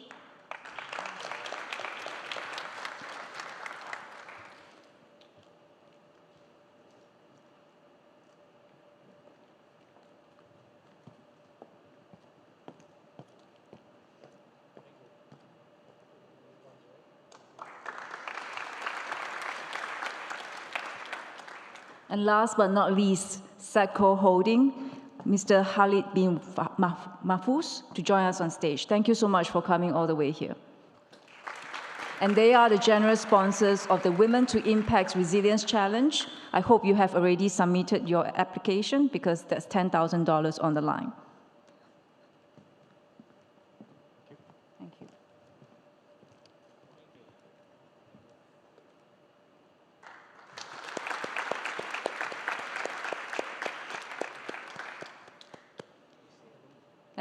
And last but not least, SACCO Holding, Mr. Khalid bin Mahfouz, to join us on stage. Thank you so much for coming all the way here. And they are the generous sponsors of the Women to Impact Resilience Challenge. I hope you have already submitted your application because there's $10,000 on the line. Thank you.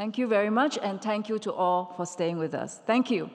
Thank you very much, and thank you to all for staying with us. Thank you.